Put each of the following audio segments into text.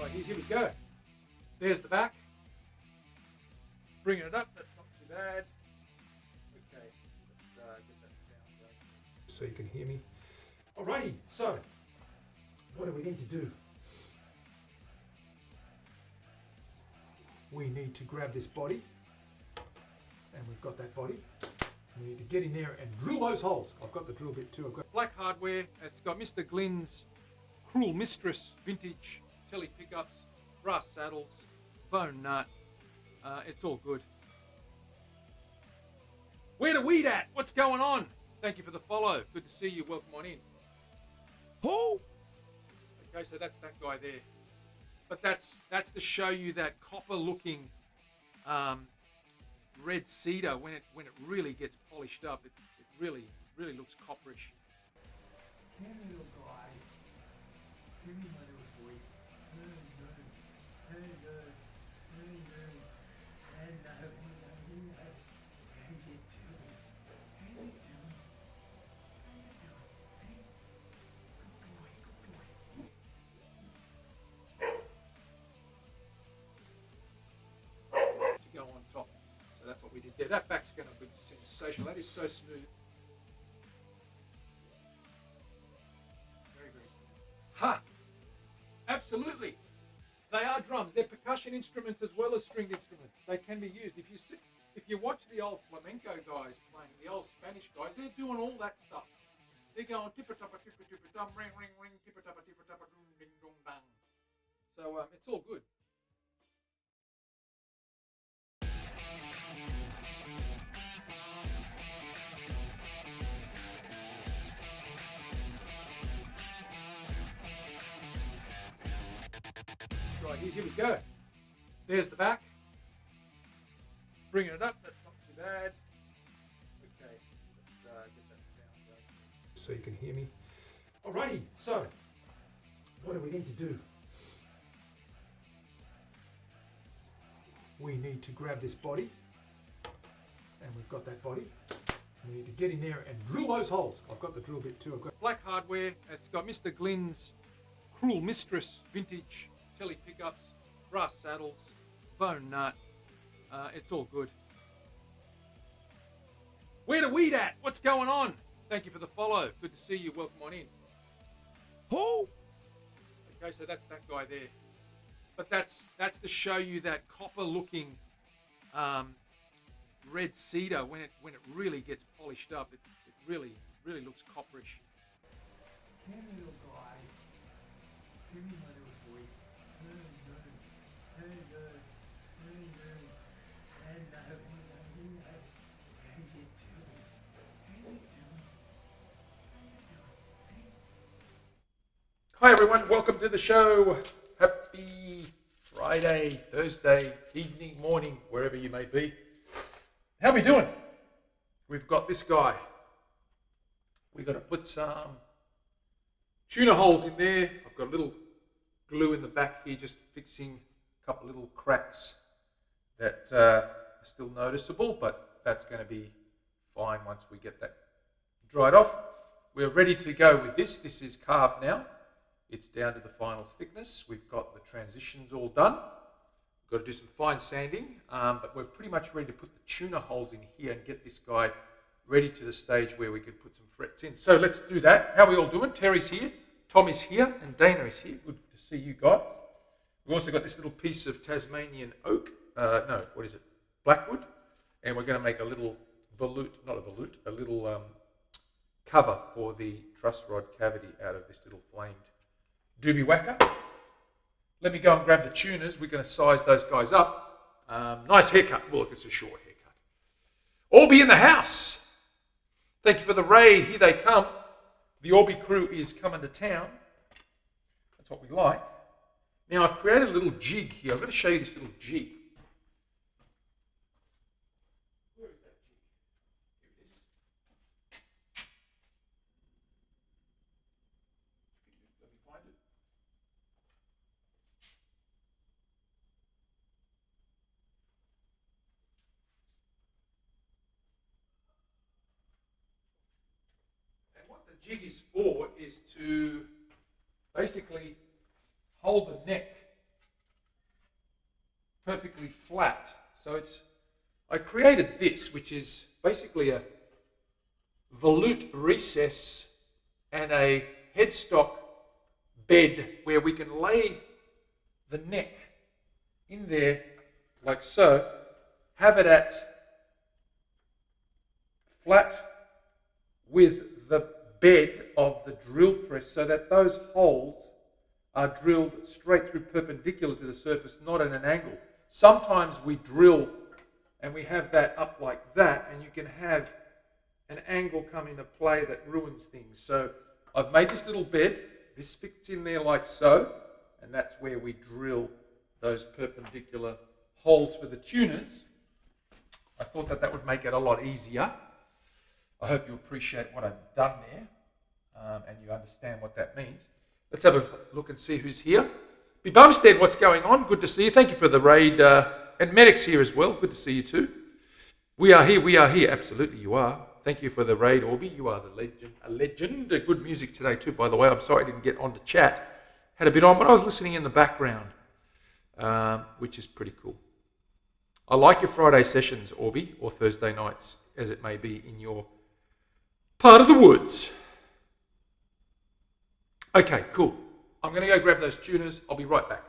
Right, here we go. There's the back. Bringing it up, that's not too bad. Okay, let's get that sound going so you can hear me. Alrighty, so what do we need to do? We need to grab this body, and we've got that body. We need to get in there and drill those holes. I've got the drill bit too. I've got black hardware. It's got Mr. Glynn's Cruel Mistress vintage telly pickups, brass saddles, bone nut. It's all good. Where the weed at? What's going on? Thank you for the follow. Good to see you. Welcome on in. Who? Okay, so that's that guy there. But that's to show you that copper-looking red cedar when it really gets polished up. It really looks copperish. Come here, little guy. Come here, my little boy. To go on top. So that's what we did there. That back's going to be sensational. That is so smooth. Very smooth. Ha! Absolutely. They are drums. They're percussion instruments as well as stringed instruments. They can be used. If you watch the old flamenco guys playing, the old Spanish guys, they're doing all that stuff. They're going tippa-tappa, tippa-tippa-dum, ring, ring, ring, tippa-tappa, tippa-tappa, dum, ding, dum, dang. So it's all good. Right, here we go. There's the back. Bringing it up, that's not too bad. Okay, let's get that sound going so you can hear me. Alrighty, so what do we need to do? We need to grab this body, and we've got that body. We need to get in there and drill those holes. I've got the drill bit too. I've got black hardware. It's got Mr. Glynn's Cruel Mistress vintage telly pickups, brass saddles, bone nut. It's all good. Where the weed at? What's going on? Thank you for the follow. Good to see you. Welcome on in. Who? Okay, so that's that guy there. But that's to show you that copper-looking red cedar when it really gets polished up. It really looks copperish. Come here, little guy. Come here, my little boy. Hi everyone, welcome to the show. Happy Friday, Thursday, evening, morning, wherever you may be. How are we doing? We've got this guy. We've got to put some tuner holes in there. I've got a little glue in the back here, just fixing a couple little cracks that are still noticeable, but that's going to be fine once we get that dried off. We're ready to go with this. This is carved now. It's down to the final thickness. We've got the transitions all done. We've got to do some fine sanding, but we're pretty much ready to put the tuner holes in here and get this guy ready to the stage where we can put some frets in. So let's do that. How are we all doing? Terry's here, Tom is here, and Dana is here. Good to see you guys. We've also got this little piece of Tasmanian oak. Blackwood. And we're going to make a little a little cover for the truss rod cavity out of this little flamed doobie whacker. Let me go and grab the tuners. We're going to size those guys up. Nice haircut. Well, look, it's a short haircut. Orby in the house. Thank you for the raid. Here they come. The Orby crew is coming to town. That's what we like. Now, I've created a little jig here. I'm going to show you this little jig. Where is that jig? Here it is. Let me find it. And what the jig is for is to basically hold the neck perfectly flat. So I created this, which is basically a volute recess and a headstock bed where we can lay the neck in there like so, have it at flat with the bed of the drill press so that those holes are drilled straight through perpendicular to the surface, not at an angle. Sometimes we drill and we have that up like that, and you can have an angle come into play that ruins things. So I've made this little bed. This fits in there like so, and that's where we drill those perpendicular holes for the tuners. I thought that would make it a lot easier. I hope you appreciate what I've done there, and you understand what that means. Let's have a look and see who's here. B. Bumstead, what's going on? Good to see you. Thank you for the raid. And Medic's here as well. Good to see you too. We are here. Absolutely, you are. Thank you for the raid, Orby. You are the legend. A legend. Good music today too, by the way. I'm sorry I didn't get on to chat. Had a bit on, but I was listening in the background, which is pretty cool. I like your Friday sessions, Orby, or Thursday nights, as it may be in your part of the woods. Okay, cool. I'm going to go grab those tuners. I'll be right back.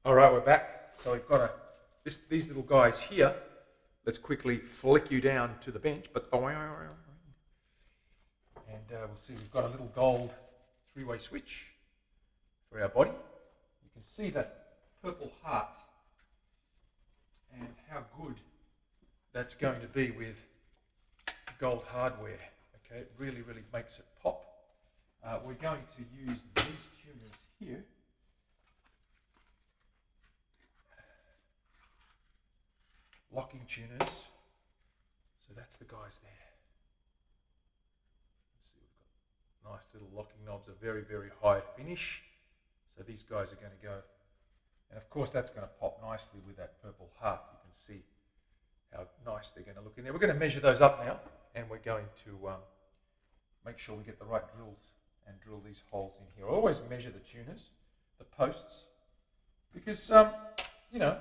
All right, we're back. So we've got these little guys here. Let's quickly flick you down to the bench. And we'll see we've got a little gold three-way switch for our body. You can see that purple heart and how good that's going to be with gold hardware. Okay, it really, really makes it pop. We're going to use these tuners here. Locking tuners. So that's the guys there. Let's see, we've got nice little locking knobs, a very, very high finish. So these guys are going to go. And of course that's going to pop nicely with that purple heart. You can see how nice they're going to look in there. We're going to measure those up now, and we're going to make sure we get the right drills and drill these holes in here. I always measure the tuners, the posts, because you know,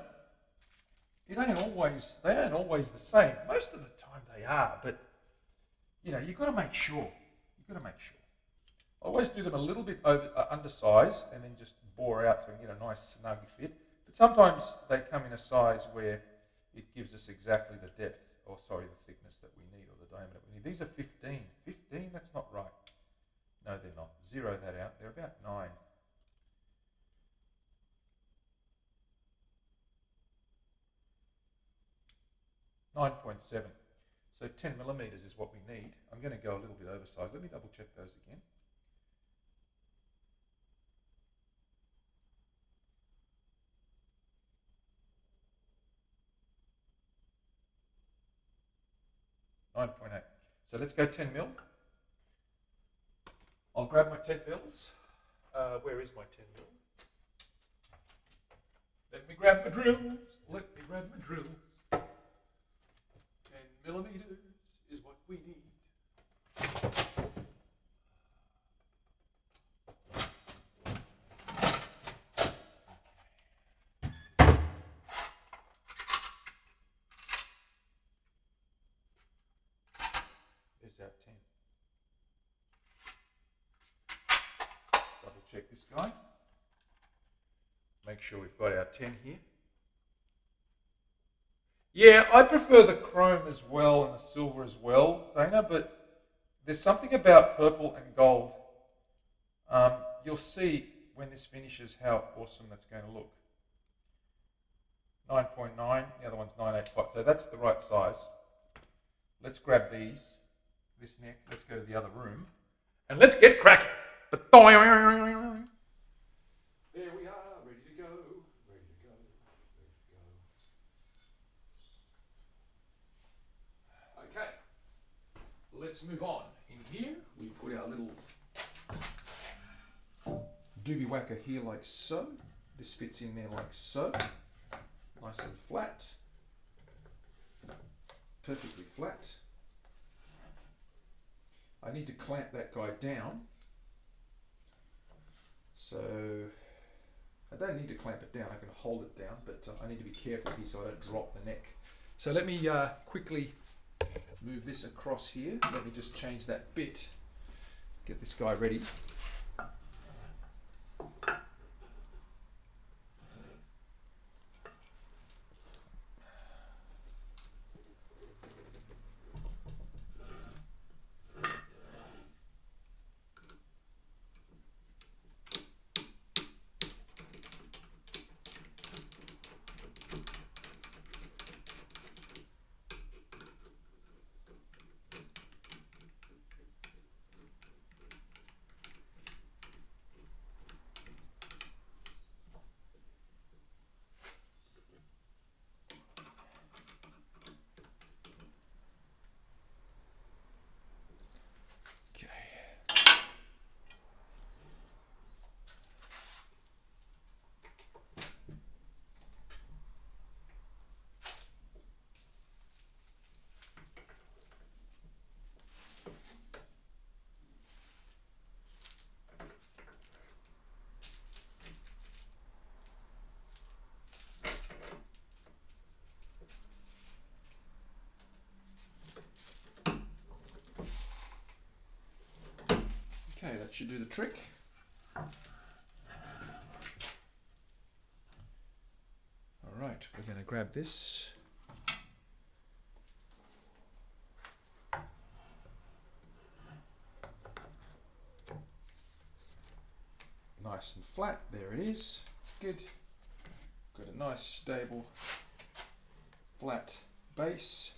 they aren't always the same. Most of the time they are, but you know, you've got to make sure. I always do them a little bit undersized and then just bore out so we can get a nice snug fit. But sometimes they come in a size where it gives us exactly the depth, the thickness that we need, or the diameter that we need. These are 15. 15? That's not right. No, they're not. Zero that out. They're about 9. 9.7. So 10 millimeters is what we need. I'm going to go a little bit oversized. Let me double check those again. .8. So let's go 10 mil. I'll grab my 10 mils. Where is my 10 mil? Let me grab my drills. 10 millimeters is what we need. There's our 10. Double check this guy. make sure we've got our 10 here. Yeah, I prefer the chrome as well and the silver as well, Dana, but there's something about purple and gold. You'll see when this finishes how awesome that's going to look. 9.9, the other one's 9.85, so that's the right size. Let's grab this neck, let's go to the other room, and let's get cracking. There we are, ready to go, ready to go, ready to go. Okay, let's move on. In here, we put our little doobie whacker here like so. This fits in there like so. Nice and flat. Perfectly flat. I need to clamp that guy down. So I don't need to clamp it down, I can hold it down, but I need to be careful here so I don't drop the neck. So let me quickly move this across here. Let me just change that bit. Get this guy ready. Okay, that should do the trick. All right, we're going to grab this. Nice and flat, there it is. It's good. Got a nice stable flat base.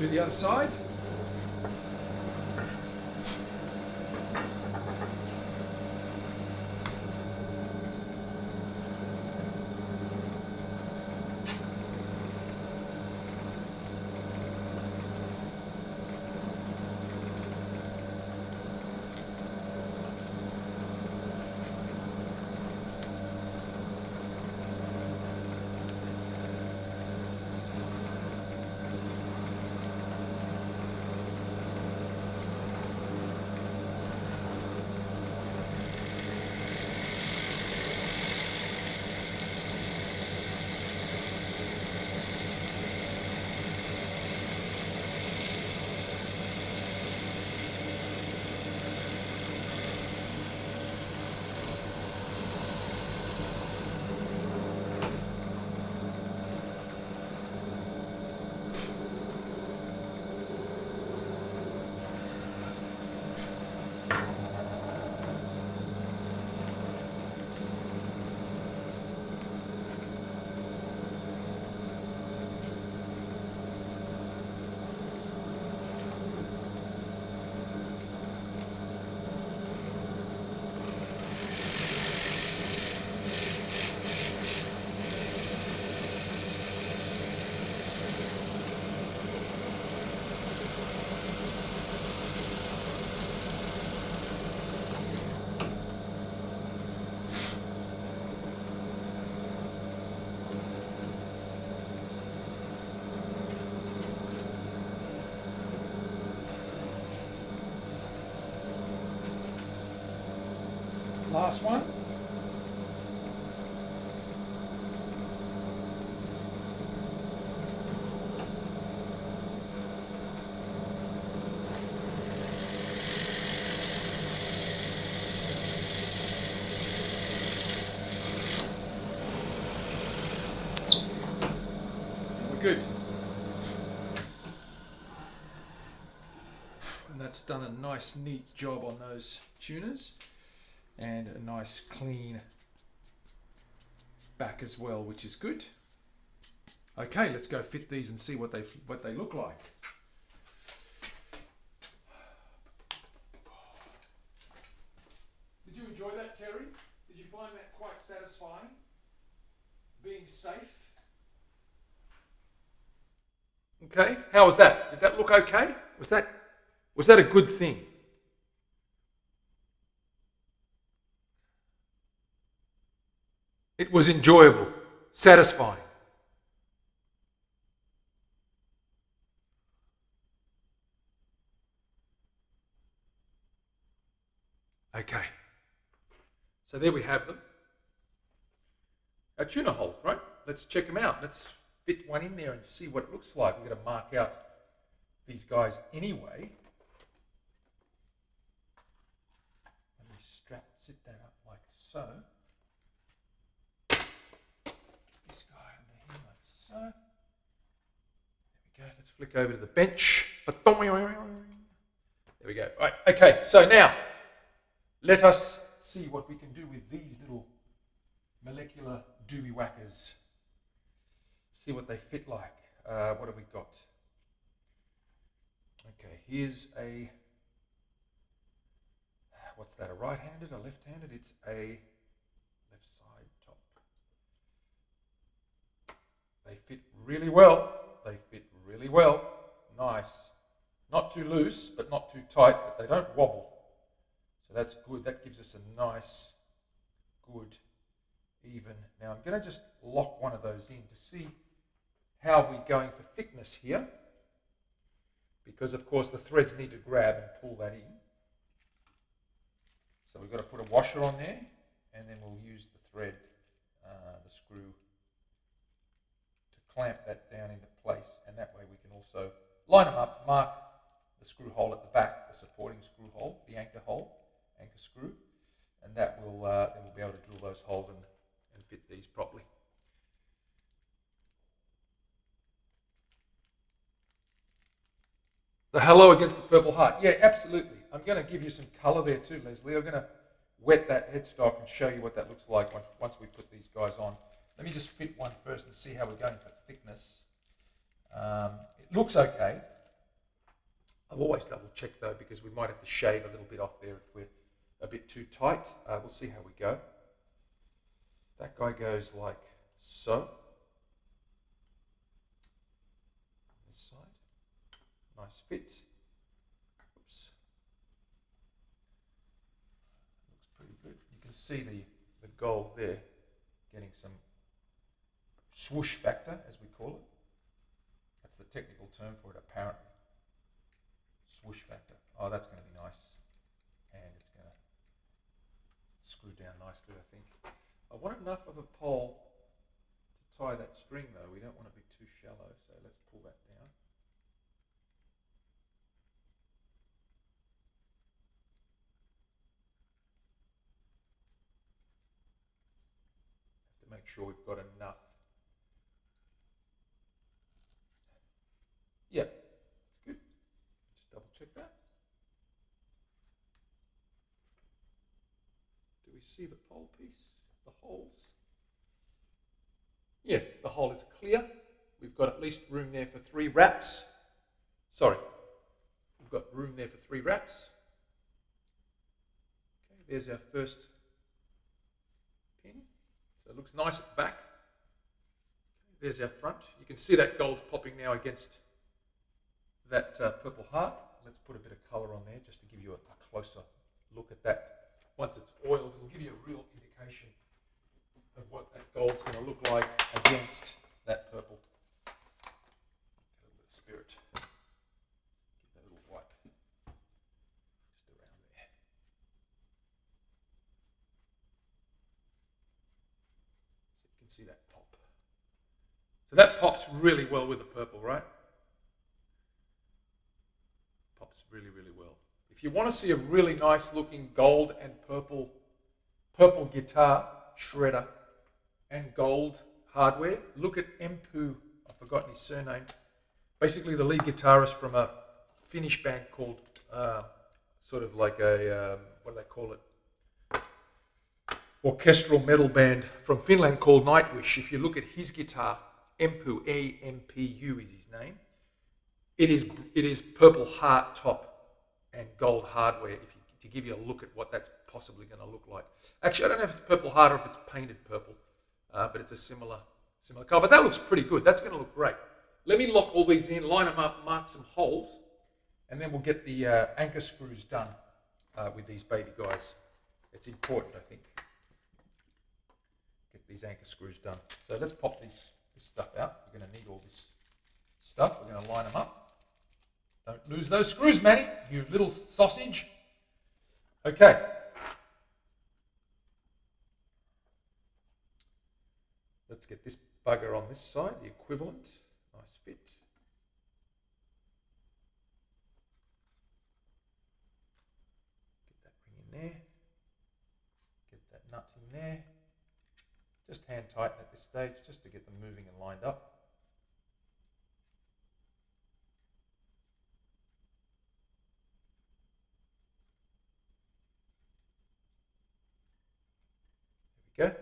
do the other side. Last one. We're good. And that's done a nice, neat job on those tuners. And a nice clean back as well, which is good. Okay, let's go fit these and see what they look like. Did you enjoy that, Terry? Did you find that quite satisfying? Being safe? Okay, how was that? Did that look okay? Was that a good thing? It was enjoyable, satisfying. Okay. So there we have them. Our tuner holes, right? Let's check them out. Let's fit one in there and see what it looks like. We're going to mark out these guys anyway. Let me sit that up like so. This guy under here like so. There we go. Let's flick over to the bench. There we go. All right. Okay. So now, let us see what we can do with these little molecular doobie whackers. See what they fit like. What have we got? Okay, here's a, what's that, a right-handed, a left-handed? It's a left side top. They fit really well. They fit really well. Nice. Not too loose, but not too tight, but they don't wobble. So that's good. That gives us a nice, good, even. Now I'm going to just lock one of those in to see how we're going for thickness here. Because of course the threads need to grab and pull that in. So we've got to put a washer on there, and then we'll use the thread, the screw, to clamp that down into place. And that way we can also line them up, mark the screw hole at the back, the supporting screw hole, the anchor hole, anchor screw, and that will then we'll be able to drill those holes and fit these properly. The hello against the purple heart. Yeah, absolutely. I'm going to give you some colour there too, Leslie. I'm going to wet that headstock and show you what that looks like once we put these guys on. Let me just fit one first and see how we're going for thickness. It looks okay. I've always double checked though, because we might have to shave a little bit off there if we're a bit too tight. We'll see how we go. That guy goes like so. This side, nice fit. Oops. Looks pretty good. You can see the gold there, getting some swoosh factor, as we call it. That's the technical term for it, apparently. Swoosh factor. Oh, that's going to be nice. And it's going to screw down nicely, I think. I want enough of a pole to tie that string, though. We don't want to be too shallow, so let's pull that down. Have to make sure we've got enough. Yeah, that's good. Just double check that. Do we see the pole piece? The holes? Yes, the hole is clear. We've got at least room there for 3 wraps. Sorry, we've got room there for 3 wraps. Okay, there's our first pin. So it looks nice at the back. Okay, there's our front. You can see that gold's popping now against that purple heart. Let's put a bit of colour on there just to give you a closer look at that. Once it's oiled, it'll give you a real indication of what that gold's going to look like against that purple. Get a little bit of spirit. Give that a little wipe just around there. So you can see that pop. So that pops really well with the purple, right? Pops really, really well. If you want to see a really nice looking gold and purple guitar shredder and gold hardware, look at Empu. I've forgotten his surname. Basically the lead guitarist from a Finnish band called sort of like a what do they call it? Orchestral metal band from Finland called Nightwish. If you look at his guitar, Empu, A-M-P-U is his name. It is purple heart top and gold hardware, to give you a look at what that's possibly going to look like. Actually, I don't know if it's purple heart or if it's painted purple, but it's a similar color. But that looks pretty good. That's going to look great. Let me lock all these in, line them up, mark some holes, and then we'll get the anchor screws done with these baby guys. It's important, I think, get these anchor screws done. So let's pop this stuff out. We're going to need all this stuff. We're going to line them up. Don't lose those screws, Manny, you little sausage. Okay. Let's get this bugger on this side, the equivalent. Nice fit. Get that ring in there. Get that nut in there. Just hand tighten at this stage, just to get them moving and lined up. Okay.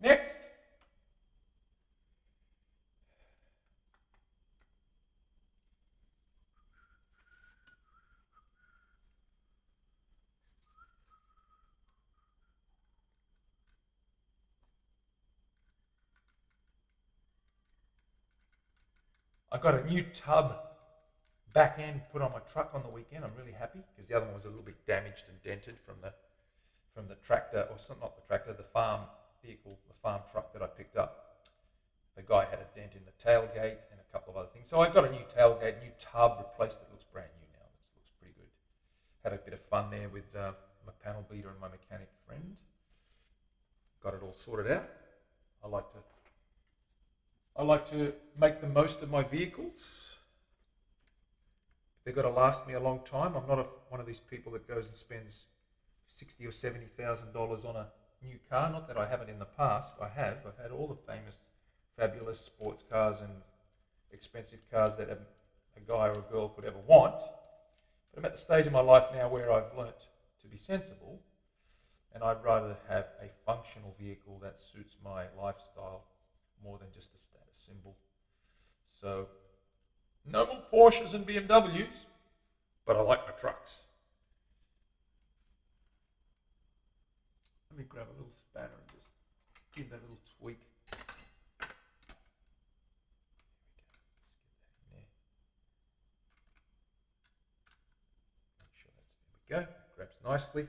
Next. I got a new tub back end put on my truck on the weekend. I'm really happy because the other one was a little bit damaged and dented from the tractor, or not the tractor, the farm vehicle, the farm truck that I picked up. The guy had a dent in the tailgate and a couple of other things. So I got a new tailgate, new tub, replaced it. Looks brand new now. It looks pretty good. Had a bit of fun there with my panel beater and my mechanic friend. Got it all sorted out. I like to make the most of my vehicles. They've got to last me a long time. I'm not one of these people that goes and spends $60,000 or $70,000 on a new car. Not that I haven't in the past. I've had all the famous, fabulous sports cars and expensive cars that a guy or a girl could ever want. But I'm at the stage of my life now where I've learnt to be sensible, and I'd rather have a functional vehicle that suits my lifestyle more than just a status symbol. So No more Porsches and BMWs, but I like my trucks. Let me grab a little spanner and just give that a little tweak. There we go. Grabs nicely.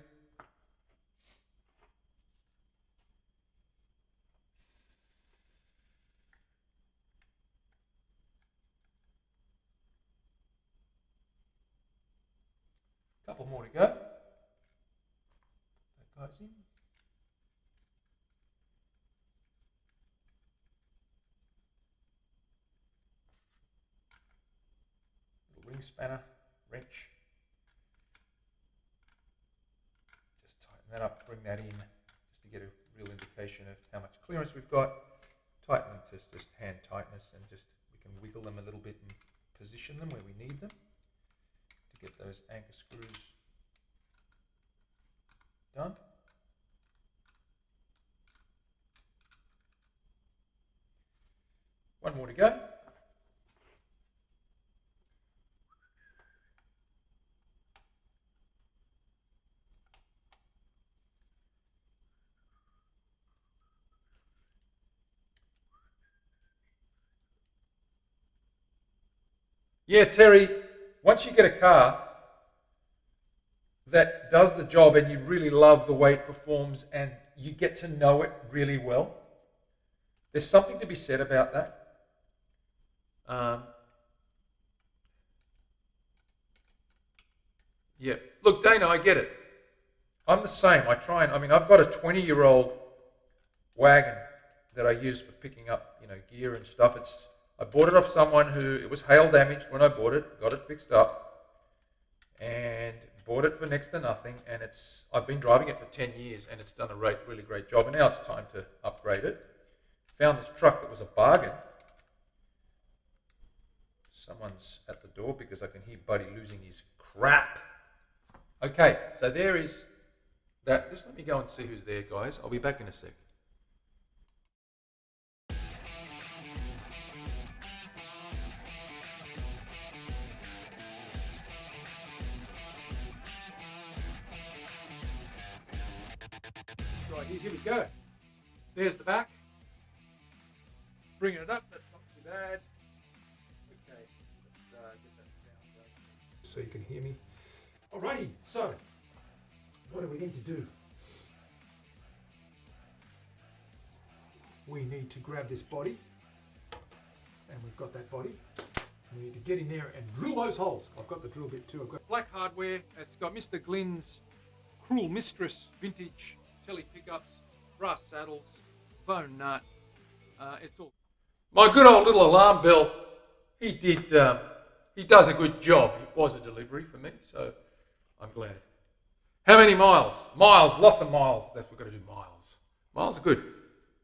Couple more to go. That goes in. Little ring spanner, wrench. Just tighten that up, bring that in, just to get a real indication of how much clearance we've got. Tighten them to just hand tightness, and just we can wiggle them a little bit and position them where we need them to get those anchor screws done. One more to go. Yeah, Terry, once you get a car that does the job and you really love the way it performs and you get to know it really well, there's something to be said about that. Yeah, look, Dana, I get it. I'm the same. I've got a 20-year-old wagon that I use for picking up, gear and stuff. I bought it off someone who, it was hail damaged when I bought it, got it fixed up, and bought it for next to nothing. And I've been driving it for 10 years, and it's done a really great job. And now it's time to upgrade it. Found this truck that was a bargain. Someone's at the door because I can hear Buddy losing his crap. Okay, so there is that. Just let me go and see who's there, guys. I'll be back in a sec. Right, here we go. There's the back. Bringing it up, that's not too bad. Okay, let's get that sound going so you can hear me. Alrighty, so what do we need to do? We need to grab this body, and we've got that body. We need to get in there and drill those holes. I've got the drill bit too. I've got black hardware. It's got Mr. Glynn's Cruel Mistress vintage telly pickups, brass saddles, bone nut. It's all. My good old little alarm bell. He does a good job. It was a delivery for me, so I'm glad. How many miles? Miles, lots of miles. We've got to do miles. Miles are good.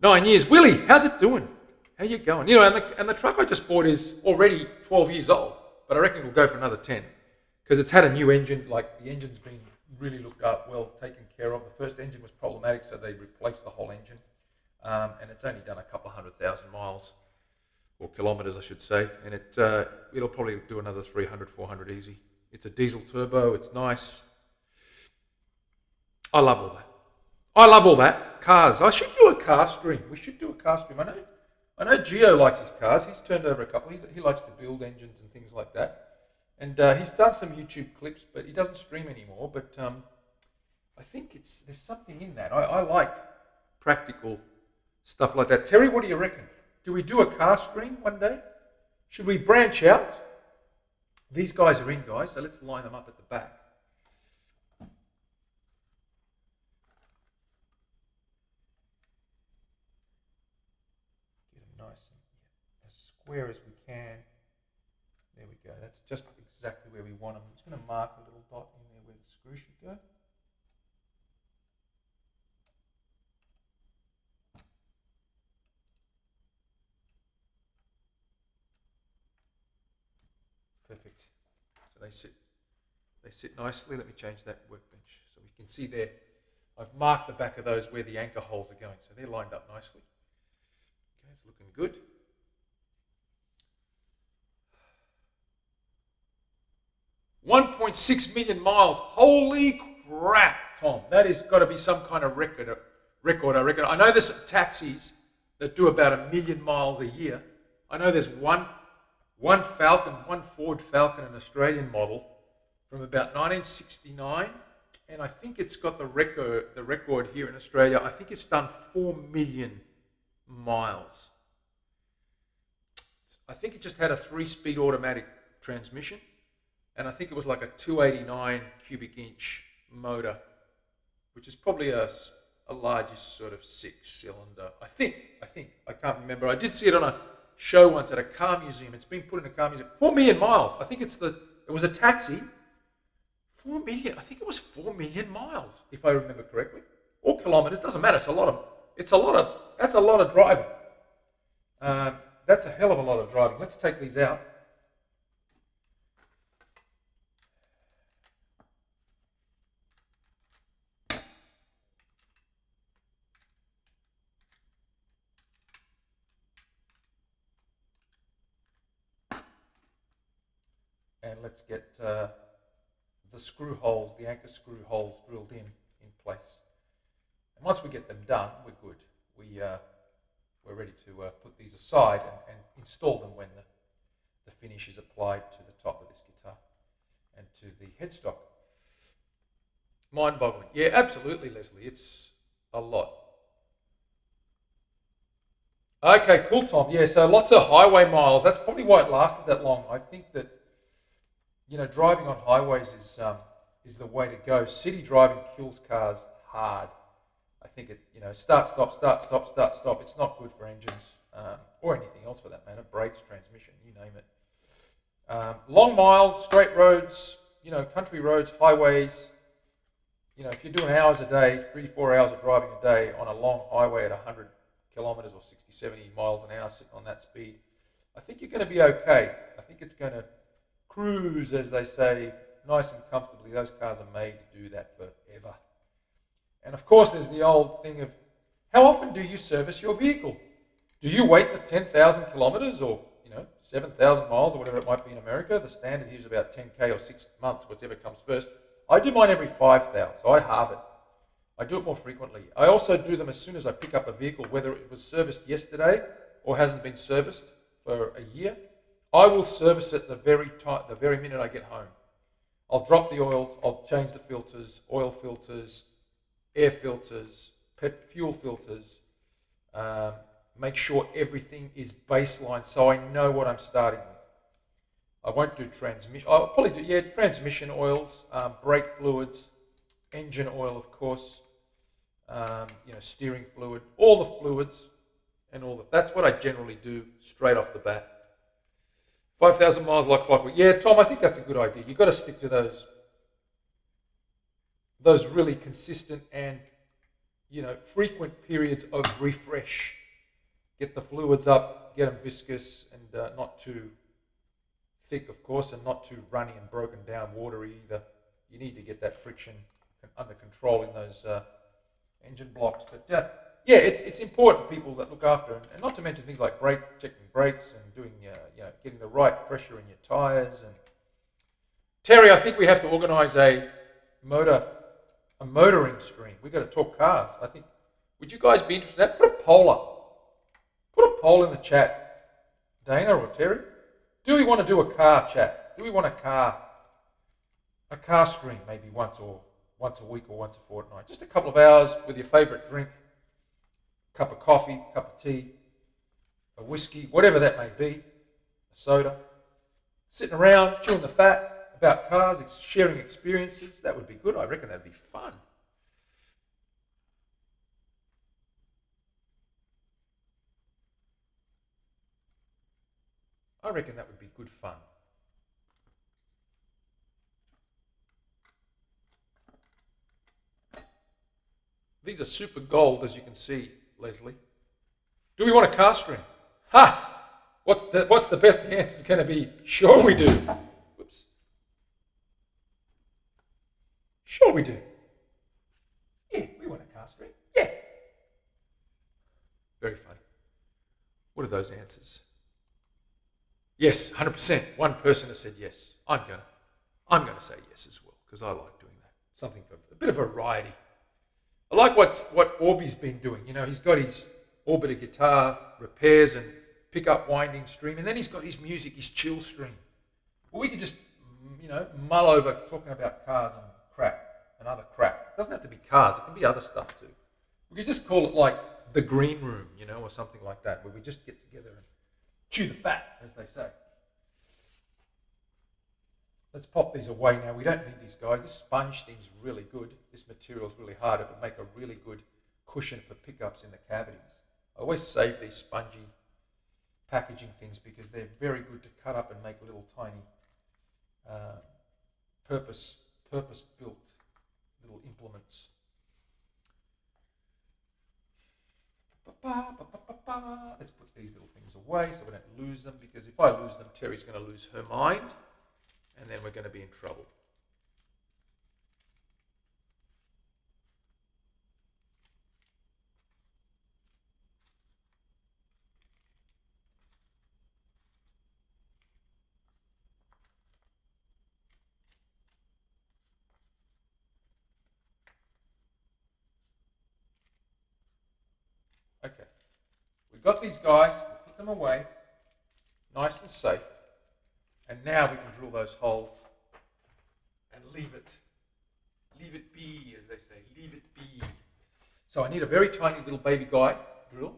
9 years. Willie, how's it doing? How you going? And the truck I just bought is already 12 years old, but I reckon it'll go for another 10 because it's had a new engine. Like the engine's been really looked up, well taken care of. The first engine was problematic, so they replaced the whole engine, and it's only done a couple 100,000 miles. Or kilometers, I should say, and it'll probably do another 300, 400 easy. It's a diesel turbo. It's nice. I love all that. Cars. I should do a car stream. We should do a car stream. I know Gio likes his cars. He's turned over a couple. He likes to build engines and things like that. And he's done some YouTube clips, but he doesn't stream anymore. But I think there's something in that. I like practical stuff like that. Terry, what do you reckon? Do we do a car stream one day? Should we branch out? These guys are in, guys, so let's line them up at the back. Get them nice and as square as we can. There we go. That's just exactly where we want them. I'm just going to mark a little dot in there where the screw should go. Perfect. So they sit nicely. Let me change that workbench so we can see there. I've marked the back of those where the anchor holes are going, so they're lined up nicely. Okay, it's looking good. 1.6 million miles. Holy crap, Tom. That has got to be some kind of record, I reckon. I know there's taxis that do about 1 million miles a year. I know there's one Ford Falcon, an Australian model from about 1969, and I think it's got the record here in Australia. I think it's done 4 million miles. I think it just had a 3-speed automatic transmission, and I think it was like a 289 cubic inch motor, which is probably a largest sort of 6-cylinder. I think, I can't remember. I did see it on a show once at a car museum. It's been put in a car museum. 4 million miles. I think it was a taxi. 4 million. I think it was 4 million miles, if I remember correctly, or kilometers. Doesn't matter. That's a lot of driving. That's a hell of a lot of driving. Let's take these out. And let's get the screw holes, the anchor screw holes drilled in place. And once we get them done, we're good. We're ready to put these aside and install them when the finish is applied to the top of this guitar and to the headstock. Mind-boggling. Yeah, absolutely, Leslie. It's a lot. Okay, cool, Tom. Yeah, so lots of highway miles. That's probably why it lasted that long. I think that, driving on highways is the way to go. City driving kills cars hard. I think it, start, stop, start, stop, start, stop. It's not good for engines or anything else for that matter. Brakes, transmission, you name it. Long miles, straight roads, country roads, highways. If you're doing hours a day, 3-4 hours of driving a day on a long highway at 100 kilometers or 60, 70 miles an hour sitting on that speed, I think you're going to be okay. I think it's going to cruise, as they say, nice and comfortably. Those cars are made to do that forever. And of course, there's the old thing of, how often do you service your vehicle? Do you wait the 10,000 kilometers or 7,000 miles or whatever it might be in America? The standard here is about 10K or 6 months, whichever comes first. I do mine every 5,000, so I halve it. I do it more frequently. I also do them as soon as I pick up a vehicle, whether it was serviced yesterday or hasn't been serviced for a year. I will service it the very minute I get home. I'll drop the oils, I'll change the filters, oil filters, air filters, fuel filters, make sure everything is baseline so I know what I'm starting with. I won't do transmission. I'll probably do, transmission oils, brake fluids, engine oil, of course, steering fluid, all the fluids and all that. That's what I generally do straight off the bat. 5,000 miles like clockwork. Yeah, Tom, I think that's a good idea. You've got to stick to those really consistent and, frequent periods of refresh. Get the fluids up, get them viscous and not too thick, of course, and not too runny and broken down watery either. You need to get that friction under control in those engine blocks. But it's important, people that look after, and not to mention things like checking brakes and doing, getting the right pressure in your tires. And Terry, I think we have to organise a motoring stream. We've got to talk cars. I think, would you guys be interested in that? Put a poll up. Put a poll in the chat, Dana or Terry. Do we want to do a car chat? Do we want a car stream maybe once a week or once a fortnight? Just a couple of hours with your favourite drink, cup of coffee, cup of tea, a whiskey, whatever that may be, a soda, sitting around chewing the fat about cars, sharing experiences. That would be good. I reckon that'd be fun. I reckon that would be good fun. These are super gold, as you can see, Leslie. Do we want a car stream? Ha! What's the best? The answer is going to be, sure we do. Whoops. Sure we do. Yeah, we want a car stream. Yeah. Very funny. What are those answers? Yes, 100%. One person has said yes. I'm I'm going to say yes as well, because I like doing that. Something for a bit of variety. I like what Orby's been doing. You know, he's got his orbiter guitar, repairs and pickup winding stream, and then he's got his music, his chill stream. Well, we could just, mull over talking about cars and crap and other crap. It doesn't have to be cars, it can be other stuff too. We could just call it like the green room, or something like that, where we just get together and chew the fat, as they say. Let's pop these away now. We don't need these guys. This sponge thing's really good. This material's really hard. It would make a really good cushion for pickups in the cavities. I always save these spongy packaging things because they're very good to cut up and make little tiny purpose-built little implements. Let's put these little things away so we don't lose them, because if I lose them, Terry's going to lose her mind, and then we're going to be in trouble. Okay, we've got these guys, we'll put them away, nice and safe, and now we can drill those holes and leave it be, as they say, leave it be. So I need a very tiny little baby guy drill.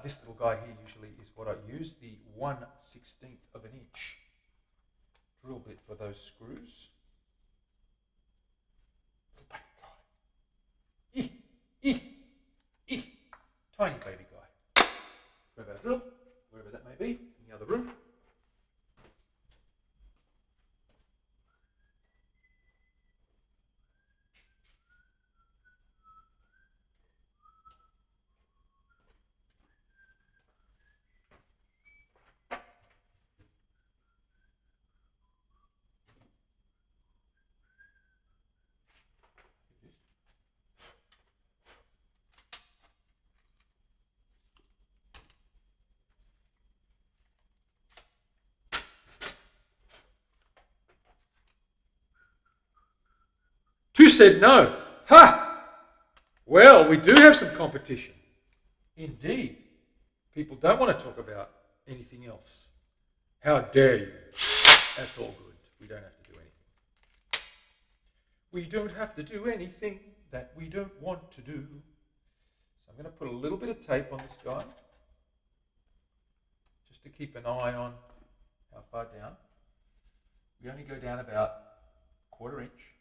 This little guy here usually is what I use, the 1/16 of an inch drill bit for those screws. Little baby guy. Tiny baby guy. Grab our drill, wherever that may be, in the other room. Two said no. Ha! Well, we do have some competition. Indeed. People don't want to talk about anything else. How dare you? That's all good. We don't have to do anything. We don't have to do anything that we don't want to do. So I'm going to put a little bit of tape on this guy, just to keep an eye on how far down. We only go down about 1/4 inch.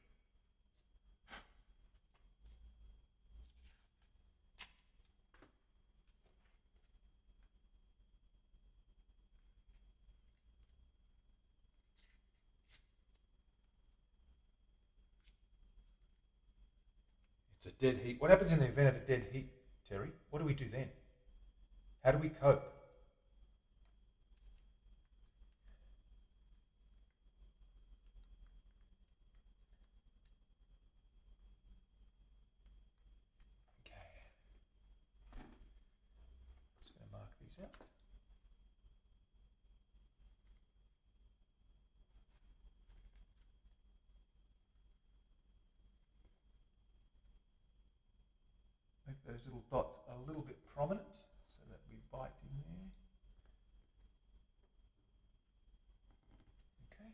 It's a dead heat. What happens in the event of a dead heat, Terry? What do we do then? How do we cope? Okay. Just going to mark these out. Make those little dots a little bit prominent so that we bite in there. Okay.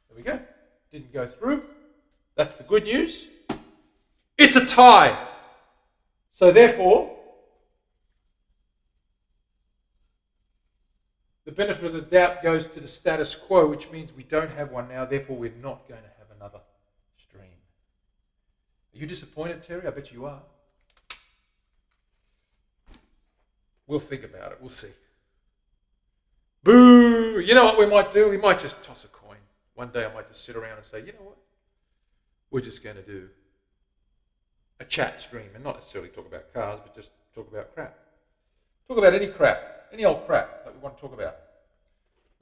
There we go. Didn't go through. That's the good news. It's a tie. So therefore, the benefit of the doubt goes to the status quo, which means we don't have one now. Therefore, we're not going to have another stream. Are you disappointed, Terry? I bet you are. We'll think about it. We'll see. Boo! You know what we might do? We might just toss a coin. One day I might just sit around and say, you know what? We're just going to do a chat stream and not necessarily talk about cars, but just talk about crap. Talk about any crap, any old crap that we want to talk about.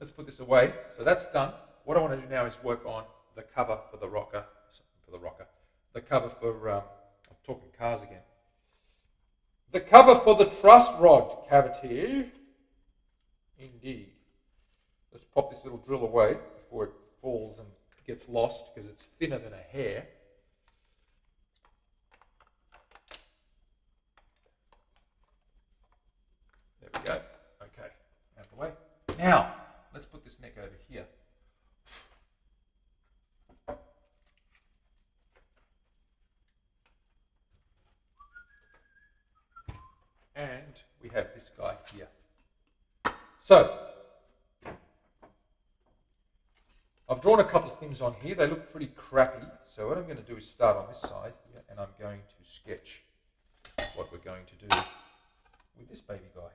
Let's put this away. So that's done. What I want to do now is work on the cover for the rocker. The cover for, I'm talking cars again. The cover for the truss rod cavity. Indeed. Let's pop this little drill away before it falls and gets lost because it's thinner than a hair. There we go. Okay, out of the way. Now, let's put this neck over here. And we have this guy here. So, I've drawn a couple of things on here. They look pretty crappy. So what I'm going to do is start on this side here, and I'm going to sketch what we're going to do with this baby guy.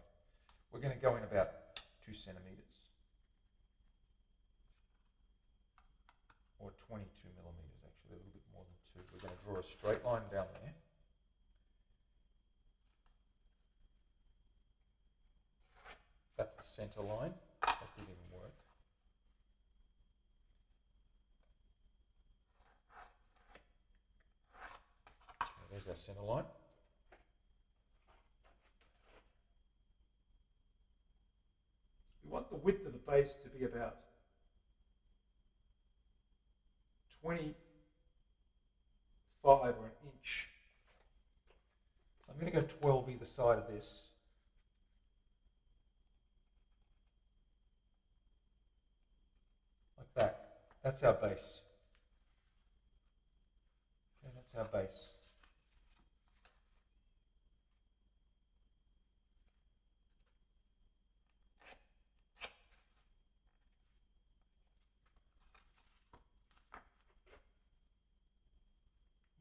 We're going to go in about 2 centimeters. Or 22 millimeters, actually, a little bit more than 2. We're going to draw a straight line down there. That's the center line. That didn't even work. Okay, there's our center line. We want the width of the base to be about 25 or an inch. I'm going to go 12 either side of this. Like that. That's our base. Okay, that's our base.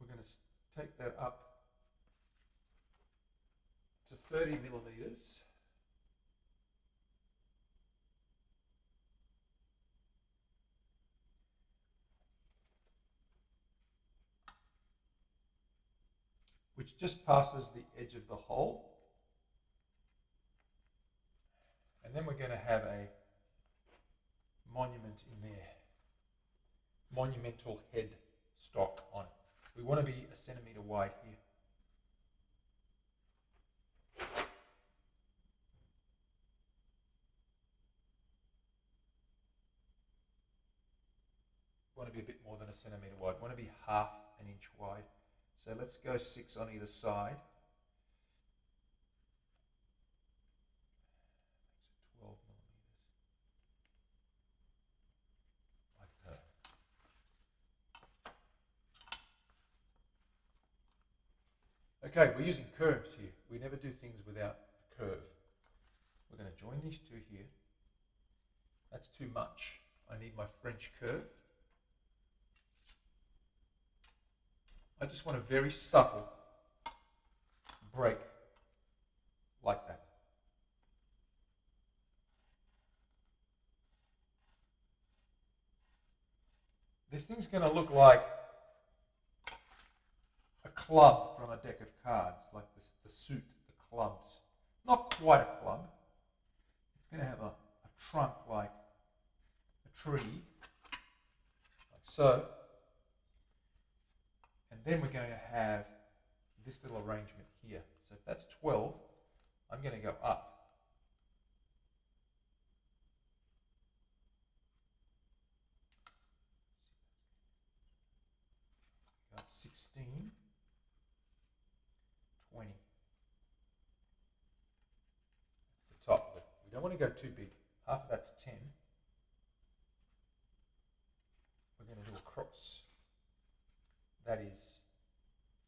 We're going to take that up to 30 millimeters. Which just passes the edge of the hole. And then we're going to have a monument in there. Monumental head stock on it. We want to be a centimeter wide here. We want to be a bit more than a centimeter wide. We want to be half an inch wide. So let's go 6 on either side. 12 millimeters. Like that. Okay, we're using curves here. We never do things without a curve. We're going to join these two here. That's too much. I need my French curve. I just want a very subtle break like that. This thing's going to look like a club from a deck of cards, like the suit, the clubs. Not quite a club. It's going to have a trunk like a tree, like so. And then we're going to have this little arrangement here. So if that's 12, I'm going to go up. Got 16, 20. That's the top of it. We don't want to go too big. Half of that's 10. We're going to do a cross. That is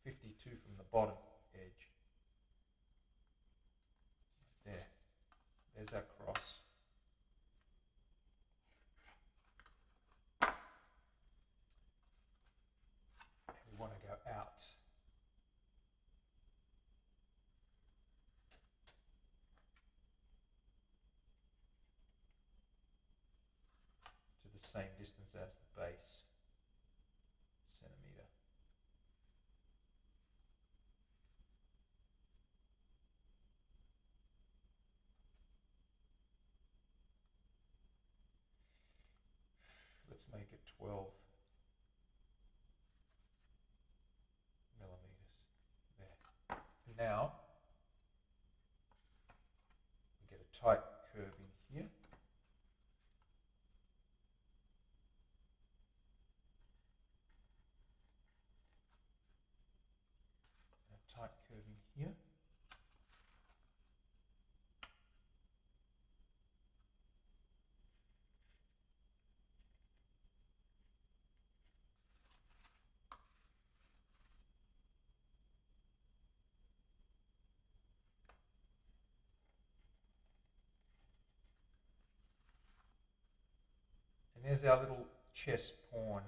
52 from the bottom edge. There. There's our cross. And we want to go out. To the same distance as the base, centimetre. Let's make it 12 millimetres. There. Now, we get a tight curve in here. A tight curve in here. And there's our little chess pawn.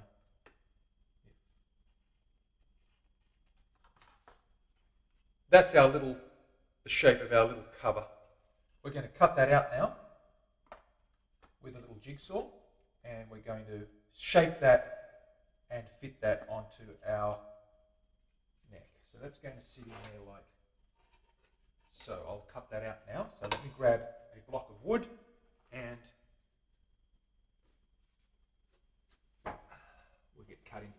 That's the shape of our little cover. We're going to cut that out now with a little jigsaw, and we're going to shape that and fit that onto our neck. So that's going to sit in there like so. I'll cut that out now. So let me grab a block of wood and we'll get cutting.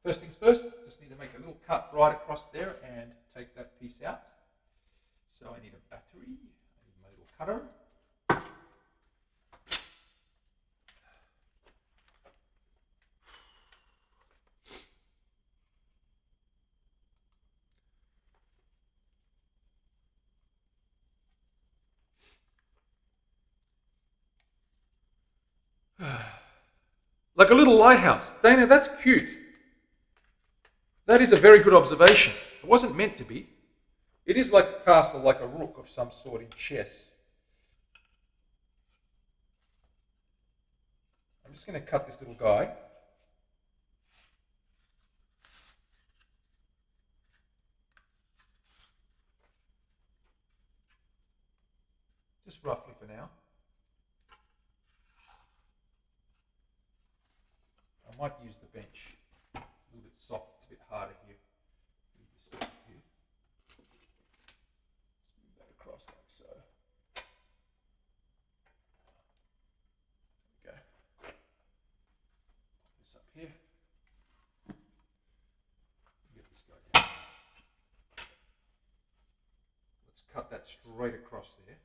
First things first, just need to make a little cut right across there and take that piece out. So I need a battery, I need my little cutter. Like a little lighthouse. Dana, that's cute. That is a very good observation. It wasn't meant to be. It is like a castle, like a rook of some sort in chess. I'm just going to cut this little guy. Just roughly for now. I might use the bench. A little bit soft, it's a bit harder here. Move that across like so. There we go. Pop this up here. Get this guy down. Let's cut that straight across there.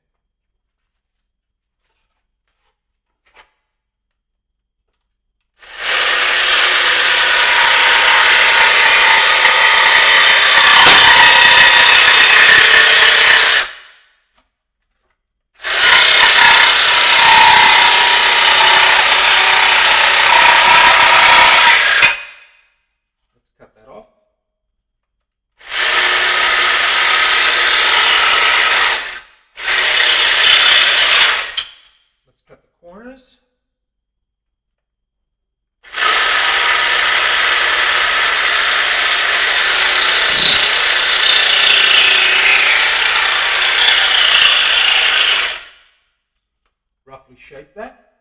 Roughly shape that.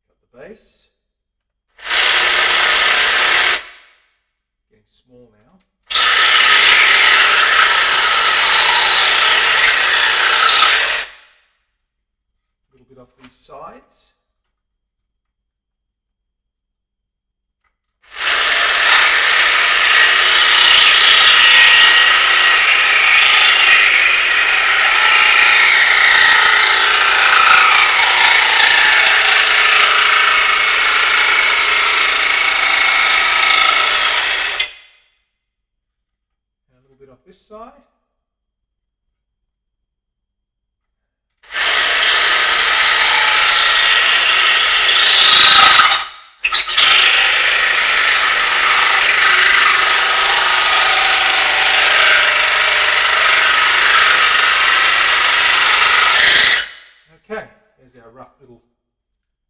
Cut the base. Getting small now. A little bit off these sides. This side.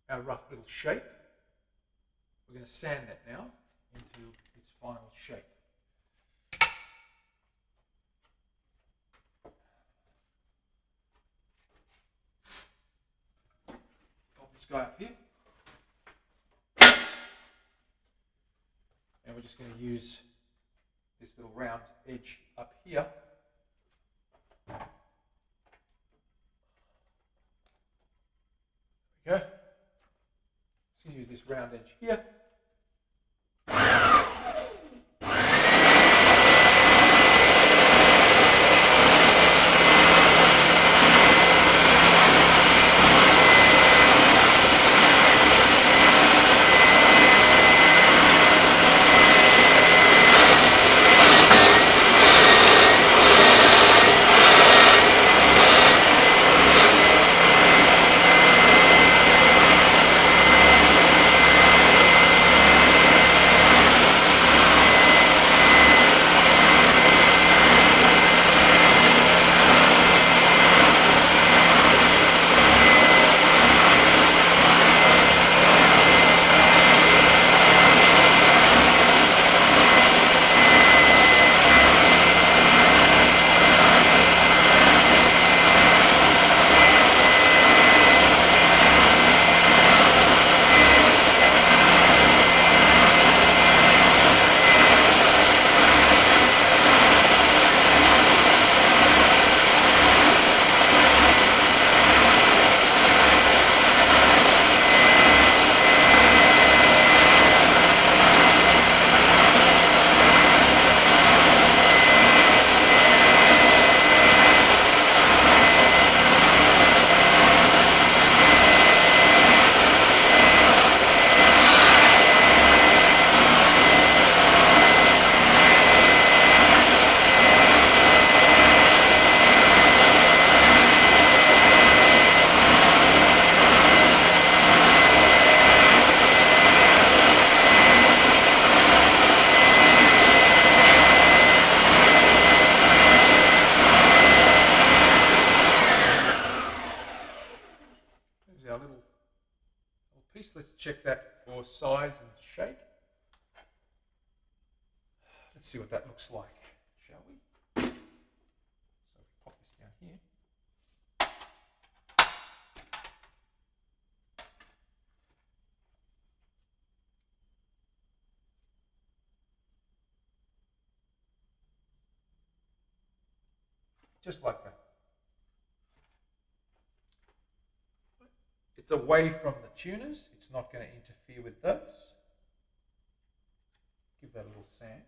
our rough little shape. We're going to sand that now into its final shape. Pop this guy up here. And we're just going to use this little round edge up here. There we go. Just going to use this round edge here. Let's check that for size and shape. Let's see what that looks like, shall we? So we pop this down here. Just like that. It's away from the tuners. It's not going to interfere with those. Give that a little sand.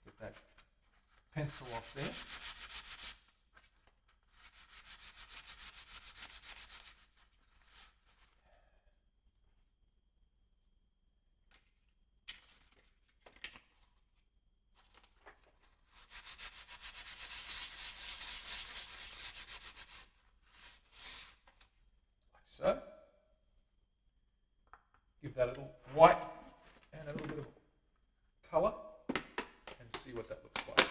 Get that pencil off there. So, give that a little white and a little bit of colour and see what that looks like.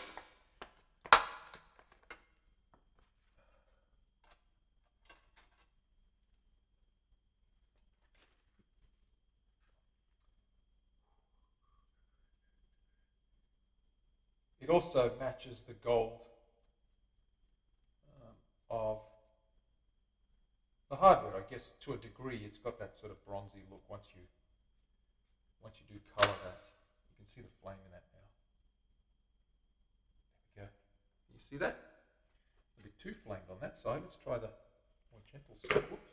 It also matches the gold of the hardware, I guess, to a degree. It's got that sort of bronzy look once you do colour that. You can see the flame in that now. There we go. You see that? A bit too flamed on that side. Let's try the more gentle side. Whoops.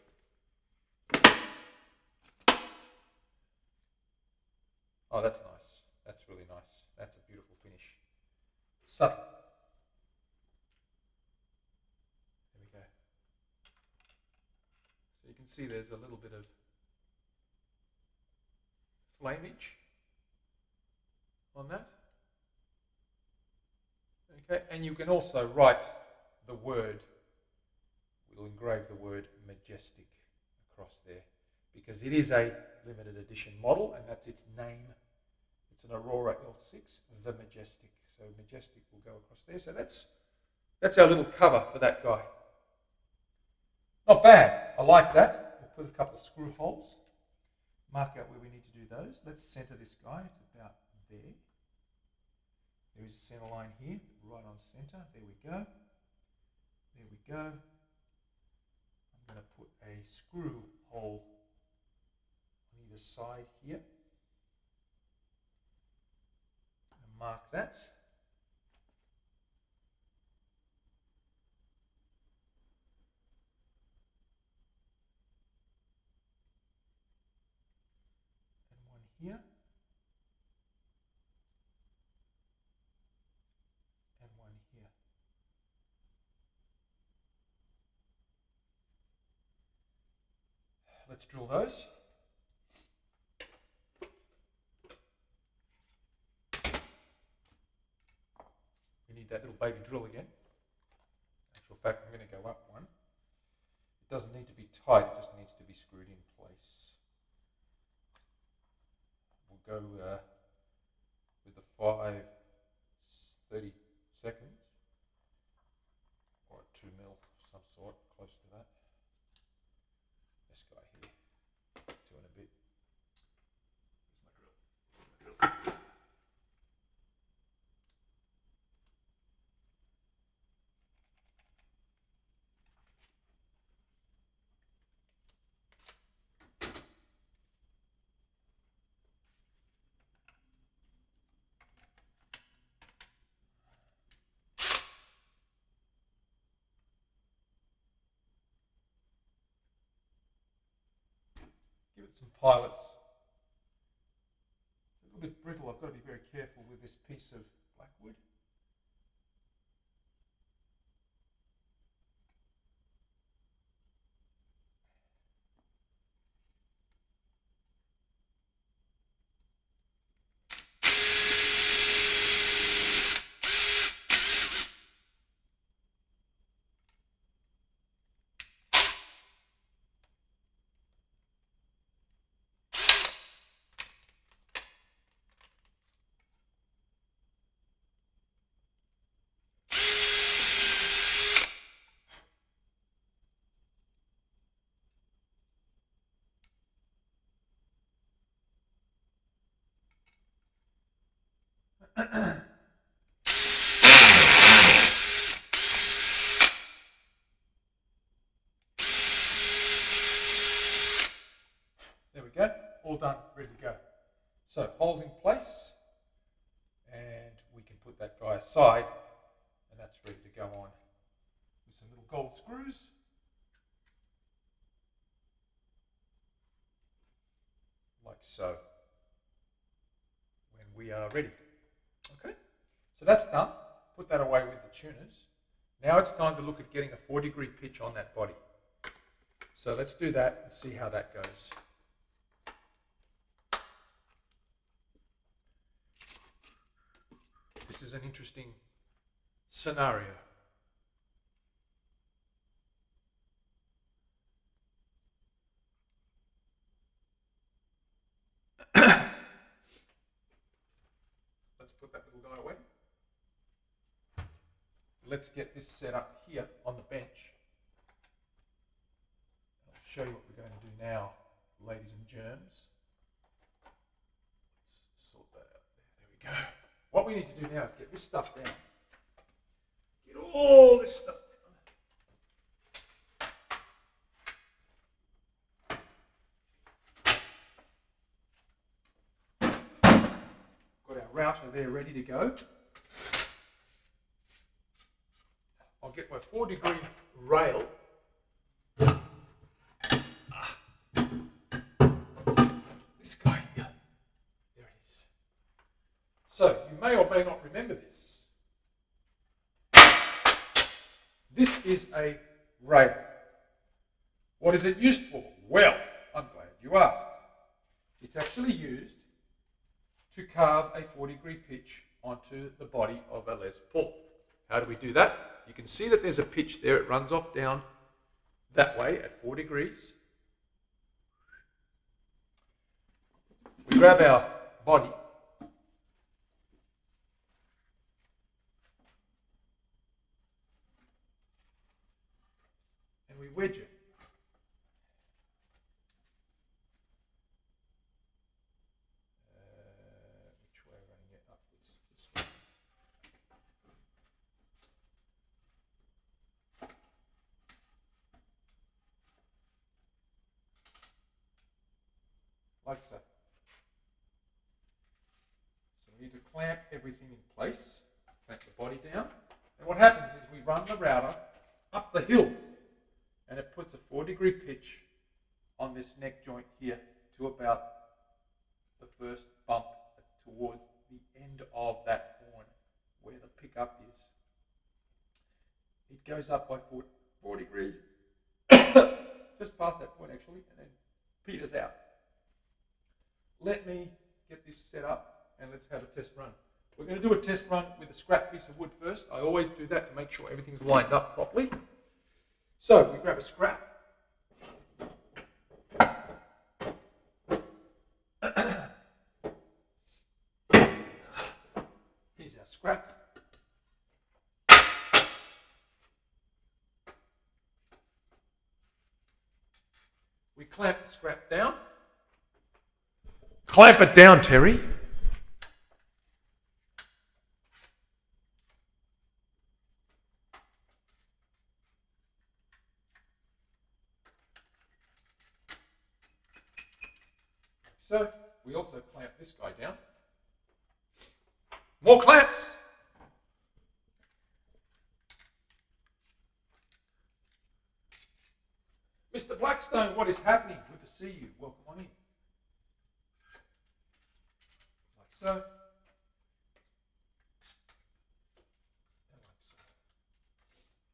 Oh, that's nice. That's really nice. That's a beautiful finish. Subtle. There we go. So you can see there's a little bit of flamage on that. Okay, and you can also write the word, we'll engrave the word majestic across there, because it is a limited edition model and that's its name. It's an Aurora L6, the Majestic. So Majestic will go across there. So that's our little cover for that guy. Not bad. I like that. We'll put a couple of screw holes. Mark out where we need to do those. Let's center this guy. It's about there. There is a center line here, right on center. There we go. There we go. I'm going to put a screw hole on either side here. And mark that. And one here. And one here. Let's drill those. We need that little baby drill again. In actual fact, I'm going to go up one. It doesn't need to be tight, it just needs to be screwed in place. We'll go with the 5/30 seconds, or 2 mil of some sort, close to that. This guy here, 2 and a bit. Here's my drill. Give it some pilots. It's a little bit brittle. I've got to be very careful with this piece of blackwood. There we go, all done, ready to go. So holes in place, and we can put that guy aside, and that's ready to go on with some little gold screws. Like so, when we are ready. Okay, so that's done. Put that away with the tuners. Now it's time to look at getting a 4-degree pitch on that body. So let's do that and see how that goes. This is an interesting scenario. Let's put that little guy away. Let's get this set up here on the bench. I'll show you what we're going to do now, ladies and germs. Let's sort that out there. There we go. What we need to do now is get this stuff down. Get all this stuff down. Got our router there ready to go. I'll get my 4-degree rail. This guy here. There it is. So you may or may not remember this. This is a rail. What is it used for? Well, I'm glad you asked. It's actually used to carve a 4-degree pitch onto the body of a Les Paul. How do we do that? You can see that there's a pitch there. It runs off down that way at 4 degrees. We grab our body. we wedge it. Which way running it upwards? This way. Like so. So we need to clamp everything in place, clamp the body down. And what happens is we run the router up the hill and it puts a 4-degree pitch on this neck joint here to about the first bump towards the end of that horn where the pickup is. It goes up by 4 degrees, just past that point actually, and then peters out. Let me get this set up and let's have a test run. We're going to do a test run with a scrap piece of wood first. I always do that to make sure everything's lined up properly. So we grab a scrap. Here's our scrap. We clamp the scrap down. Clamp it down, Terry. So we also clamp this guy down. More clamps. Mr. Blackstone, what is happening? Good to see you. Welcome on in. Like so. And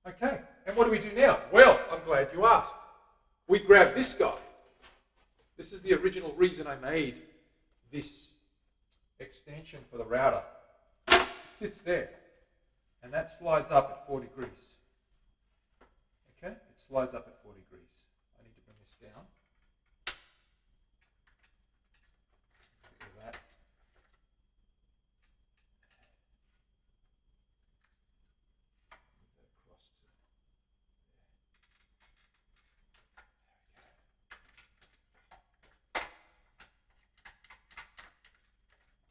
like so. Okay, and what do we do now? Well, I'm glad you asked. We grab this guy. This is the original reason I made this extension for the router. It sits there, and that slides up at 4 degrees. Okay, it slides up at 4 degrees. I need to bring this down. Look at that. Move that across to there.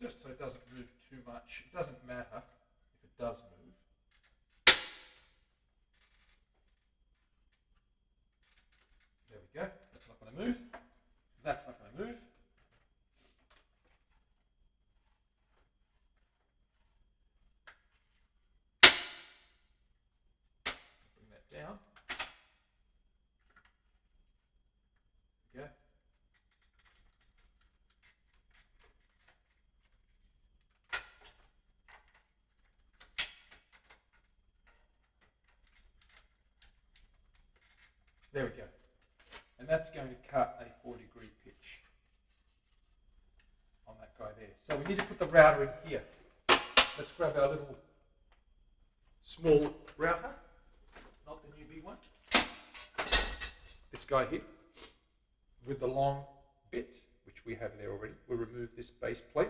Just so it doesn't move too much. It doesn't matter if it does move. There we go. That's not going to move. That's not going to move. Bring that down. There we go. There we go. And that's going to cut a 4-degree pitch on that guy there. So we need to put the router in here. Let's grab our little small router, not the new big one. This guy here with the long bit, which we have there already. We'll remove this base plate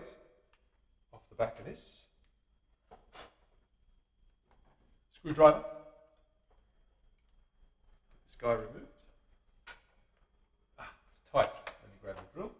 off the back of this. Screwdriver. This guy removed. It's tight. Let me grab the drill.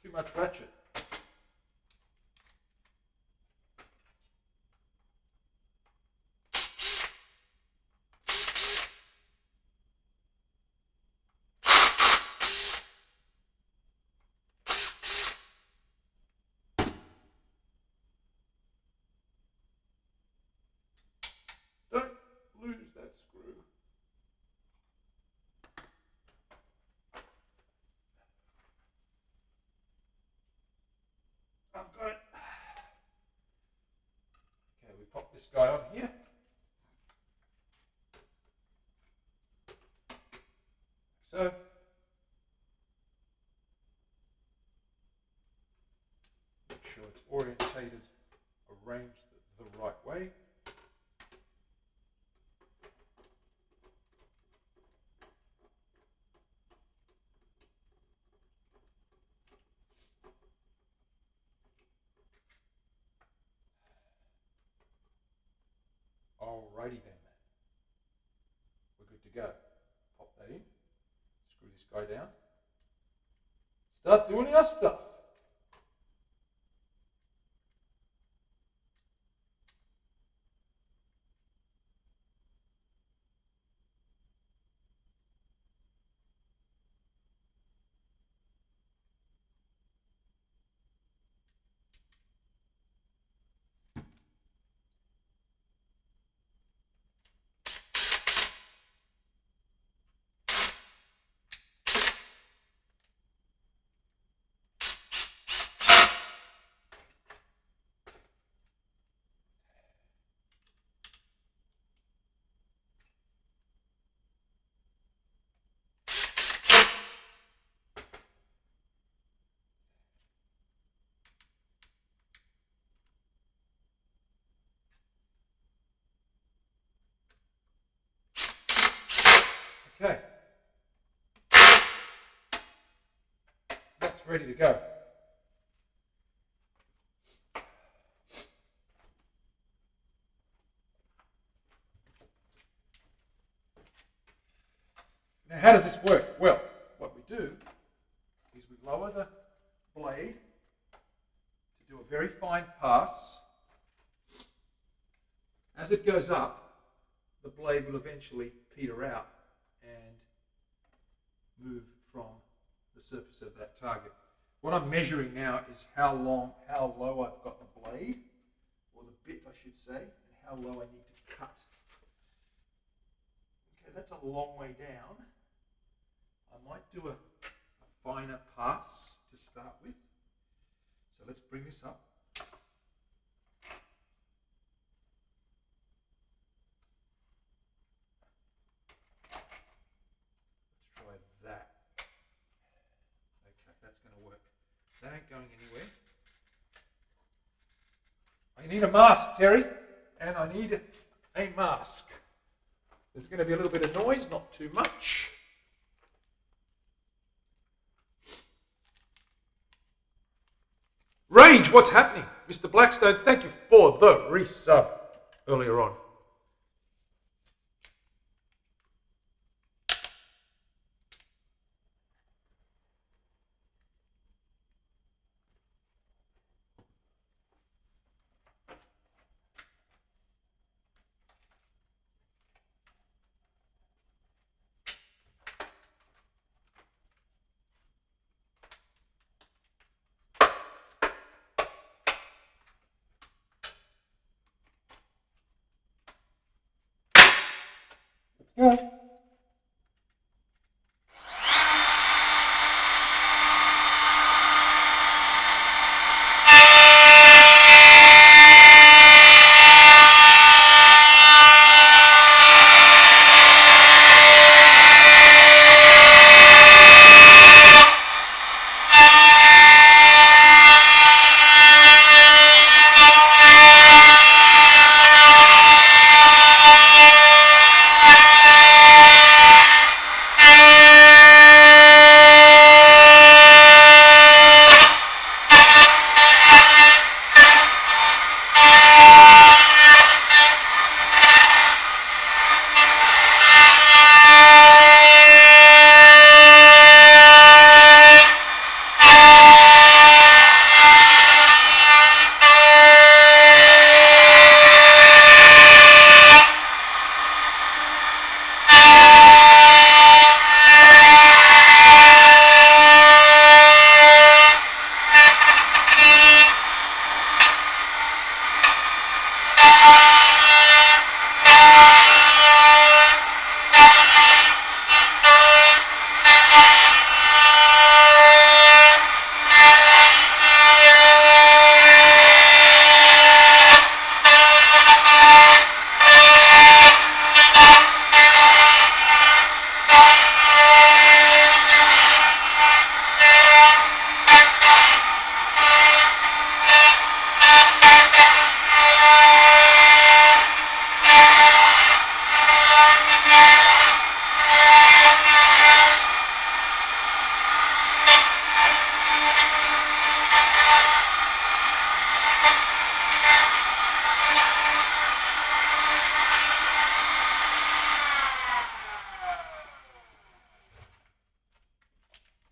Too much ratchet. Don't lose that screw. I've got it. Okay, we pop this guy on here. So. Make sure it's orientated arranged the right way. Alrighty then. We're good to go. Pop that in. Screw this guy down. Start doing our stuff. Okay. That's ready to go. Now, how does this work? Well, what we do is we lower the blade to do a very fine pass. As it goes up, the blade will eventually peter out and move from the surface of that target. What I'm measuring now is how low I've got the blade, or the bit I should say, and how low I need to cut. Okay, that's a long way down. I might do a finer pass to start with. So let's bring this up. That. Okay, that's going to work. That ain't going anywhere. I need a mask, Terry, and I need a mask. There's going to be a little bit of noise, not too much. Rage, what's happening? Mr. Blackstone, thank you for the resub earlier on. Go.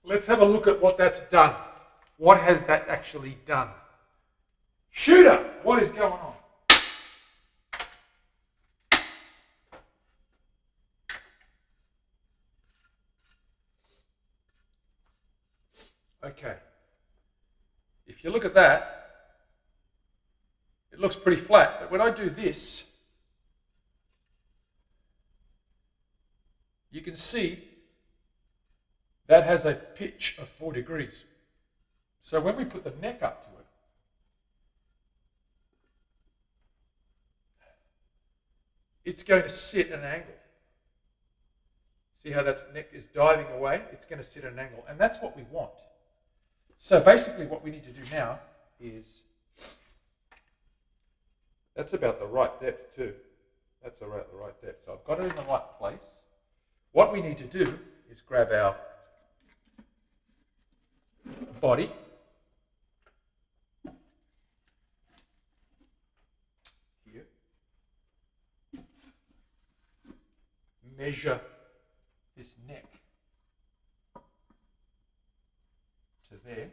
Let's have a look at what that's done. What has that actually done? Shooter, what is going on? Okay. If you look at that, it looks pretty flat. But when I do this, you can see that has a pitch of 4 degrees. So when we put the neck up to it, it's going to sit at an angle. See how that neck is diving away? It's going to sit at an angle, and that's what we want. So basically what we need to do now is, that's about the right depth too. That's about the right depth. So I've got it in the right place. What we need to do is grab our body, here, measure this neck to there,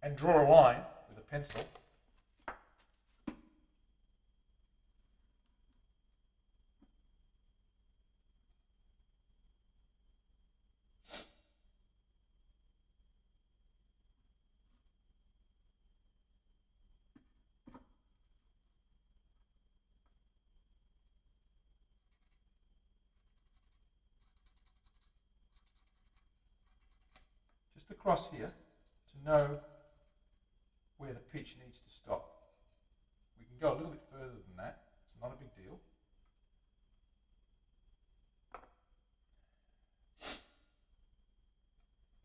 and draw a line with a pencil. Just across here to know where the pitch needs to stop. We can go a little bit further than that. It's not a big deal.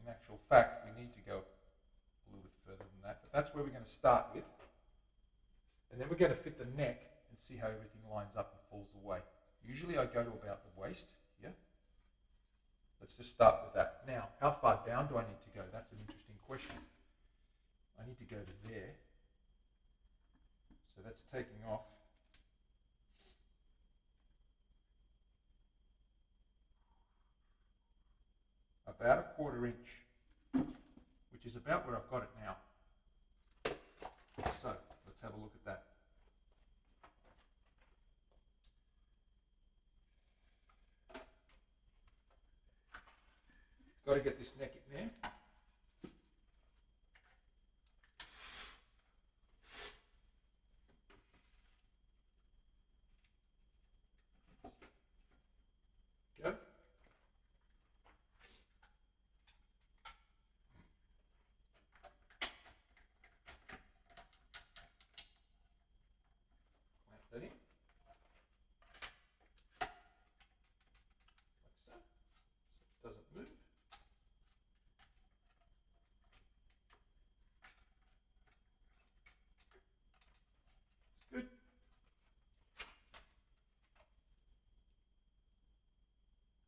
In actual fact, we need to go a little bit further than that, but that's where we're going to start with. And then we're going to fit the neck and see how everything lines up and falls away. Usually I go to about the waist here. Let's just start with that. Now, how far down do I need to go? That's an interesting question. I need to go to there. So that's taking off about a 1/4 inch, which is about where I've got it now. So let's have a look at that. Got to get this neck in there. Go. Clamp that in. Like so. So it doesn't move. Good.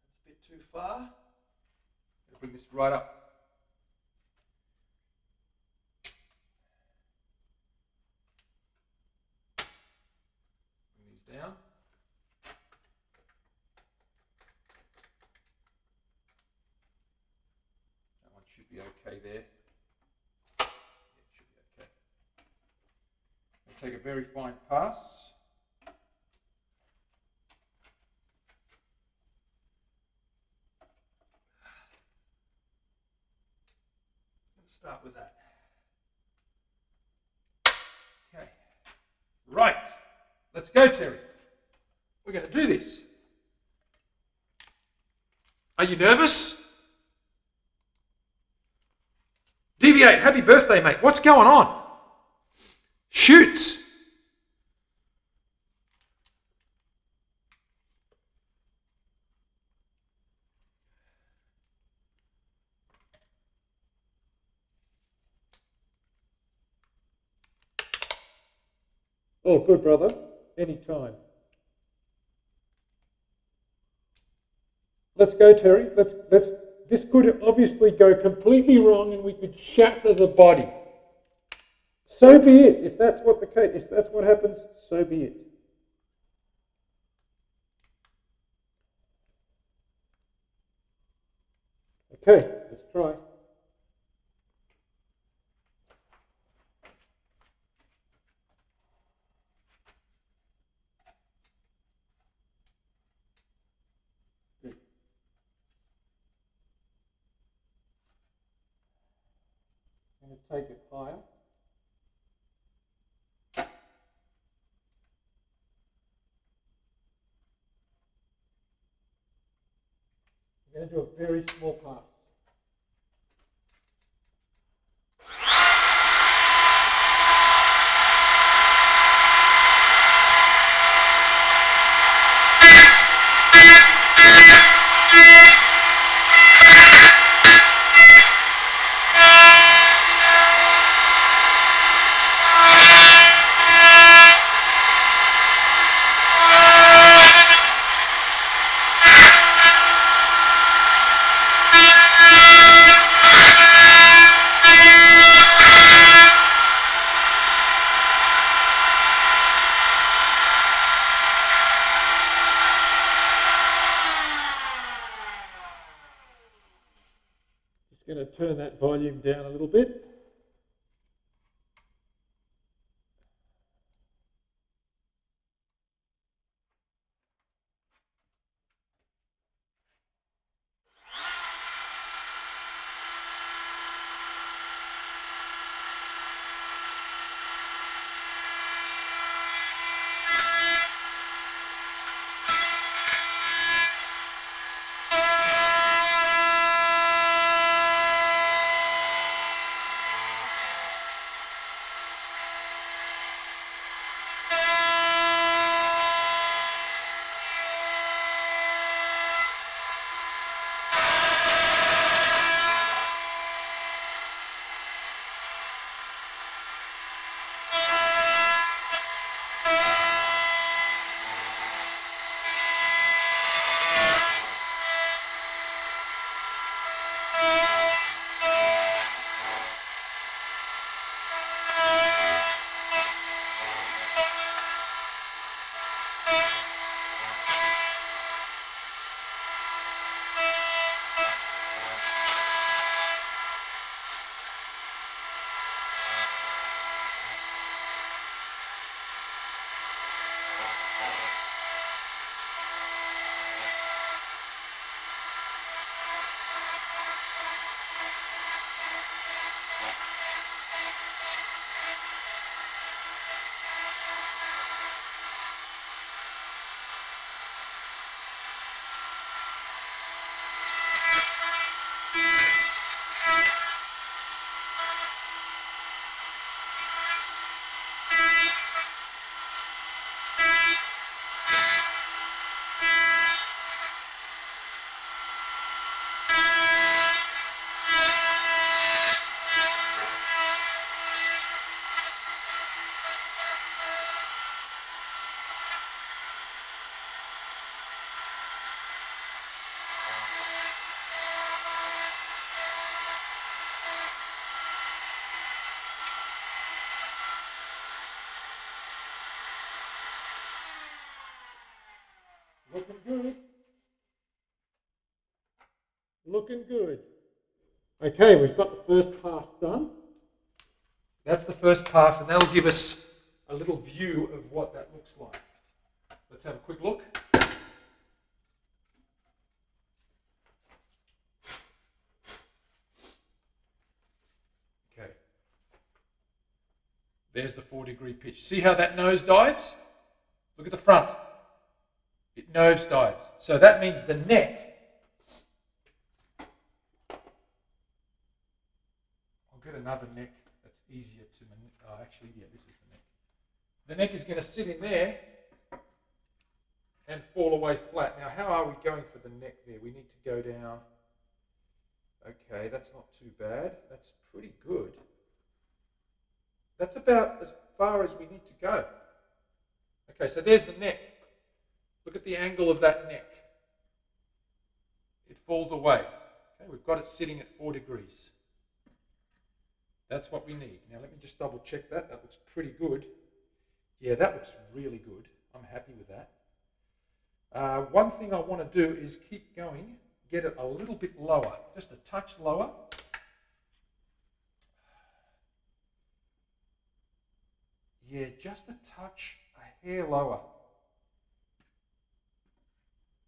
That's a bit too far. I'll bring this right up. Bring these down. That one should be okay there. Yeah, it should be okay. I'll take a very fine pass. Let's start with that. Okay. Right. Let's go, Terry. We're going to do this. Are you nervous? Deviate. Happy birthday, mate. What's going on? Shoots. Oh, good, brother. Anytime. Let's go, Terry. Let's this could obviously go completely wrong and we could shatter the body. So be it. If that's what the case, if that's what happens, so be it. Okay, let's try. Good. I'm going to take it higher. I'm going to do a very small pass. Going to turn that volume down a little bit. Looking good. Looking good. Okay, we've got the first pass done. That's the first pass, and that'll give us a little view of what that looks like. Let's have a quick look. Okay. There's the 4-degree pitch. See how that nose dives? Look at the front. It nose dives. So that means the neck. I'll get another neck that's easier to actually, yeah, this is the neck. The neck is going to sit in there and fall away flat. Now, how are we going for the neck there? We need to go down. Okay, that's not too bad. That's pretty good. That's about as far as we need to go. Okay, so there's the neck. Look at the angle of that neck. It falls away. Okay, we've got it sitting at 4 degrees. That's what we need. Now let me just double check that. That looks pretty good. Yeah, that looks really good. I'm happy with that. One thing I want to do is keep going, get it a little bit lower, just a touch lower. Yeah, just a touch, a hair lower.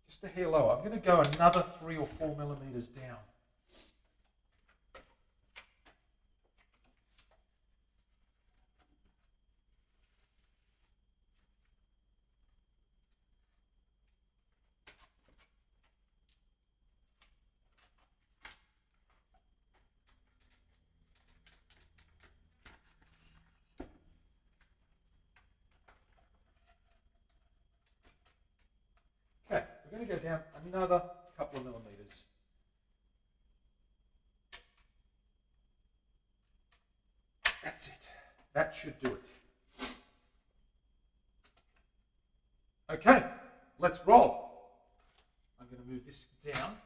Just a hair lower. I'm going to go another 3 or 4 millimeters down. Okay, we're going to go down another couple of millimeters. That's it. That should do it. Okay, let's roll. I'm going to move this down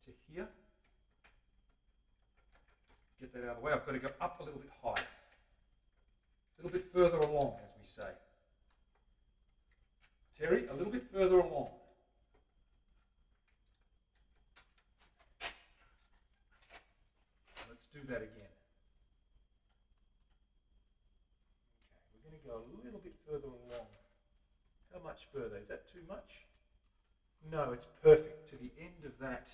to here. Get that out of the way. I've got to go up a little bit higher. A little bit further along, as we say. Terry, a little bit further along. Let's do that again. Okay, we're going to go a little bit further along. How much further? Is that too much? No, it's perfect. To the end of that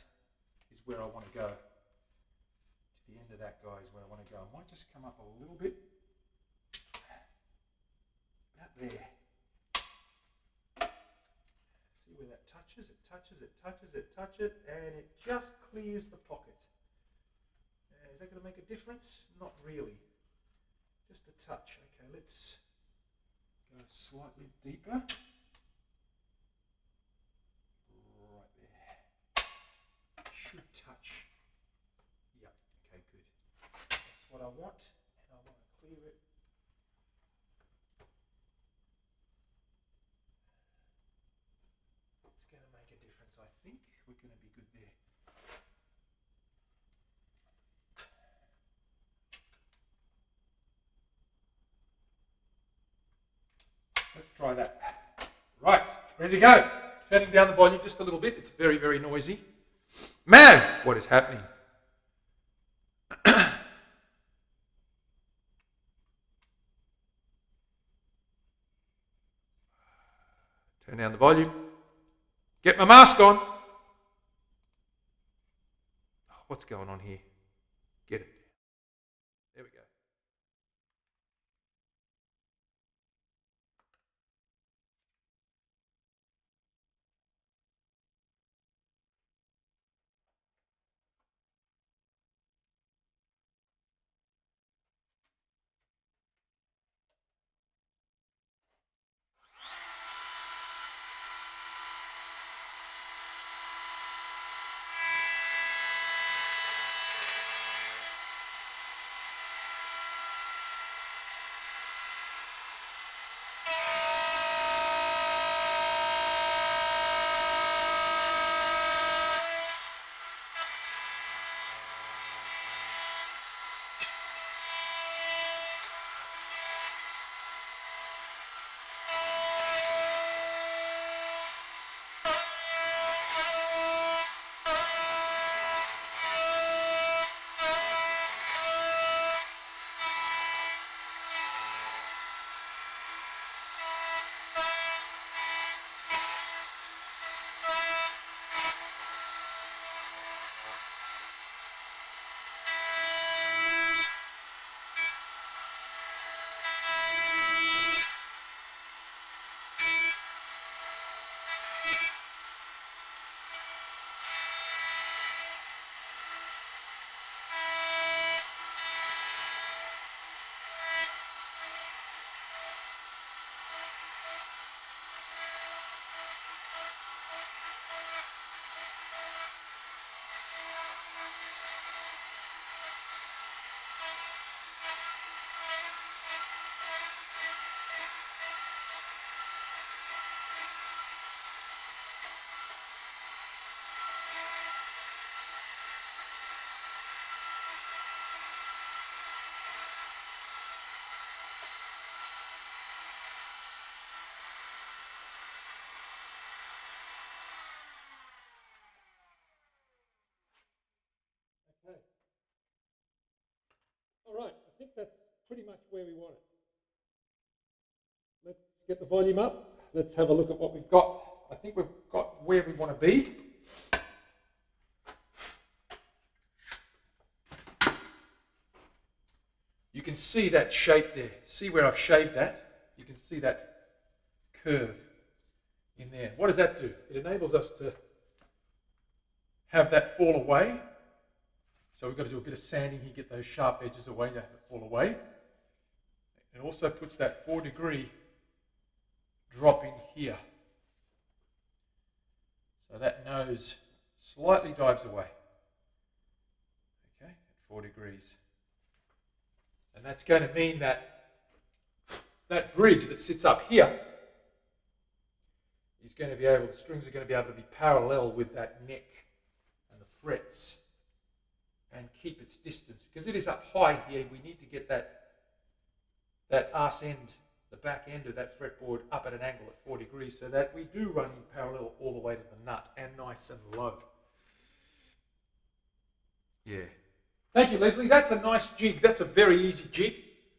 is where I want to go. To the end of that guy is where I want to go. I might just come up a little bit. About there. See where that touches? It touches, it touches, it touches, and it just clears the pocket. Is that going to make a difference? Not really. Just a touch. Okay, let's go slightly deeper. Right there. Should touch. Yep. Okay, good. That's what I want, and I want to clear it. It's going to make a difference, I think. We're going to be good there. Let's try that. Right, ready to go. Turning down the volume just a little bit. It's very, very noisy. Mav, what is happening? Turn down the volume. Get my mask on. Oh, what's going on here? Get it. There we go. where we want it. Let's get the volume up. Let's have a look at what we've got. I think we've got where we want to be. You can see that shape there. See where I've shaved that? You can see that curve in there. What does that do? It enables us to have that fall away. So we've got to do a bit of sanding here, get those sharp edges away to have it fall away. It also puts that 4-degree drop in here. So that nose slightly dives away. Okay, at 4 degrees. And that's going to mean that that bridge that sits up here is going to be able, the strings are going to be able to be parallel with that neck and the frets and keep its distance. Because it is up high here, we need to get that arse end, the back end of that fretboard up at an angle at 4 degrees so that we do run in parallel all the way to the nut and nice and low. Yeah. Thank you, Leslie. That's a nice jig. That's a very easy jig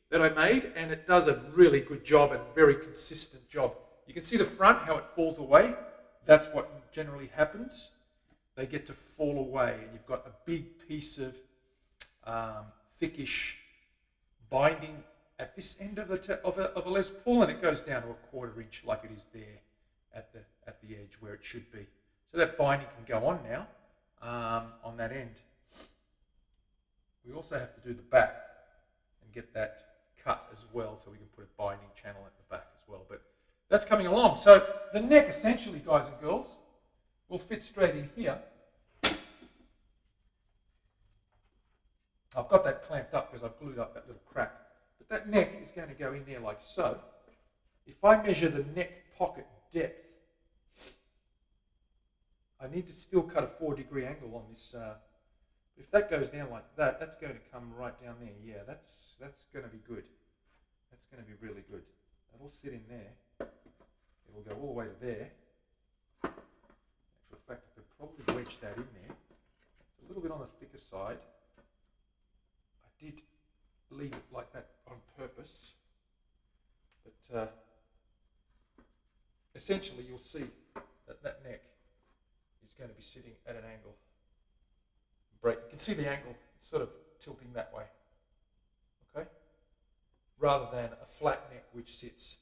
that I made, and it does a really good job and very consistent job. You can see the front, how it falls away. That's what generally happens. They get to fall away, and you've got a big piece of thickish binding at this end of a Les Paul, and it goes down to a 1/4 inch like it is there at the edge where it should be. So that binding can go on now on that end. We also have to do the back and get that cut as well, so we can put a binding channel at the back as well. But that's coming along. So the neck essentially, guys and girls, will fit straight in here. I've got that clamped up because I've glued up that little crack. But that neck is going to go in there like so. If I measure the neck pocket depth, I need to still cut a 4-degree angle on this. If that goes down like that, that's going to come right down there. Yeah, that's going to be good. That's going to be really good. That'll sit in there. It'll go all the way to there. In actual fact, I could probably wedge that in there. It's a little bit on the thicker side. I did leave it like that on purpose. But essentially, you'll see that that neck is going to be sitting at an angle. You can see the angle, it's sort of tilting that way, okay? Rather than a flat neck which sits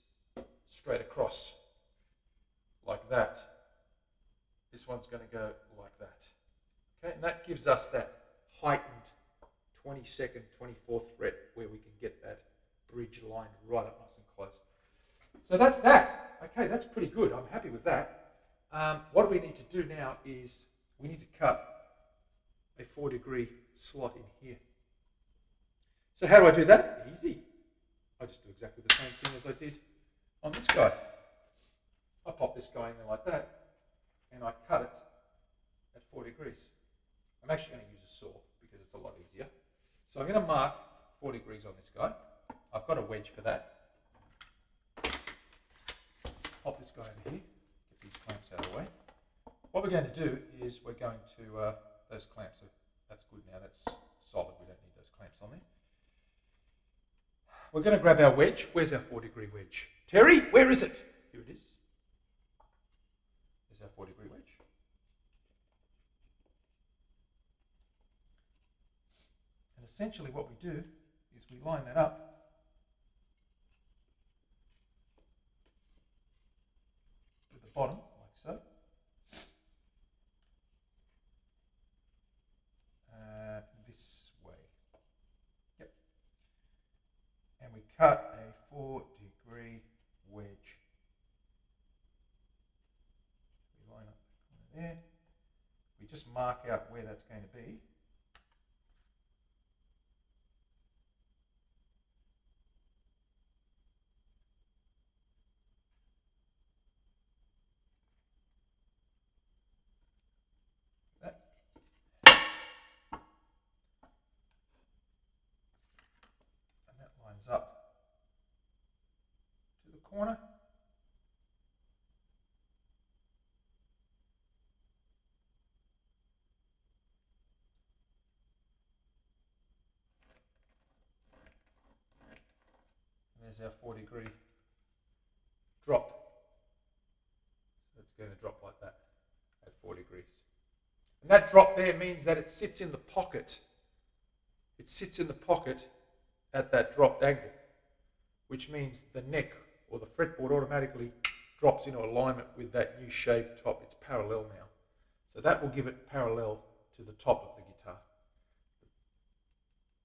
straight across like that. This one's going to go like that, okay? And that gives us that heightened 22nd, 24th fret where we can get that bridge lined right up nice and close. So that's that. Okay, that's pretty good. I'm happy with that. What we need to do now is we need to cut a 4-degree slot in here. So how do I do that? Easy. I just do exactly the same thing as I did on this guy. I pop this guy in there like that, and I cut it at 4 degrees. I'm actually going to use a saw because it's a lot easier. So I'm going to mark 4 degrees on this guy. I've got a wedge for that. Pop this guy over here, get these clamps out of the way. What we're going to do is we're going to those clamps, that's good now, that's solid, we don't need those clamps on there. We're going to grab our wedge. Where's our 4-degree wedge? Terry, where is it? Here it is. There's our 4-degree wedge. And essentially what we do is we line that up with the bottom, like so. This way. Yep. And we cut a 4-degree wedge. We line up the corner there. We just mark out where that's going to be. Lines up to the corner. as our 4-degree drop. So it's going to drop like that at 4 degrees. And that drop there means that it sits in the pocket. It sits in the pocket at that dropped angle, which means the neck or the fretboard automatically drops into alignment with that new shaved top. It's parallel now. So that will give it parallel to the top of the guitar.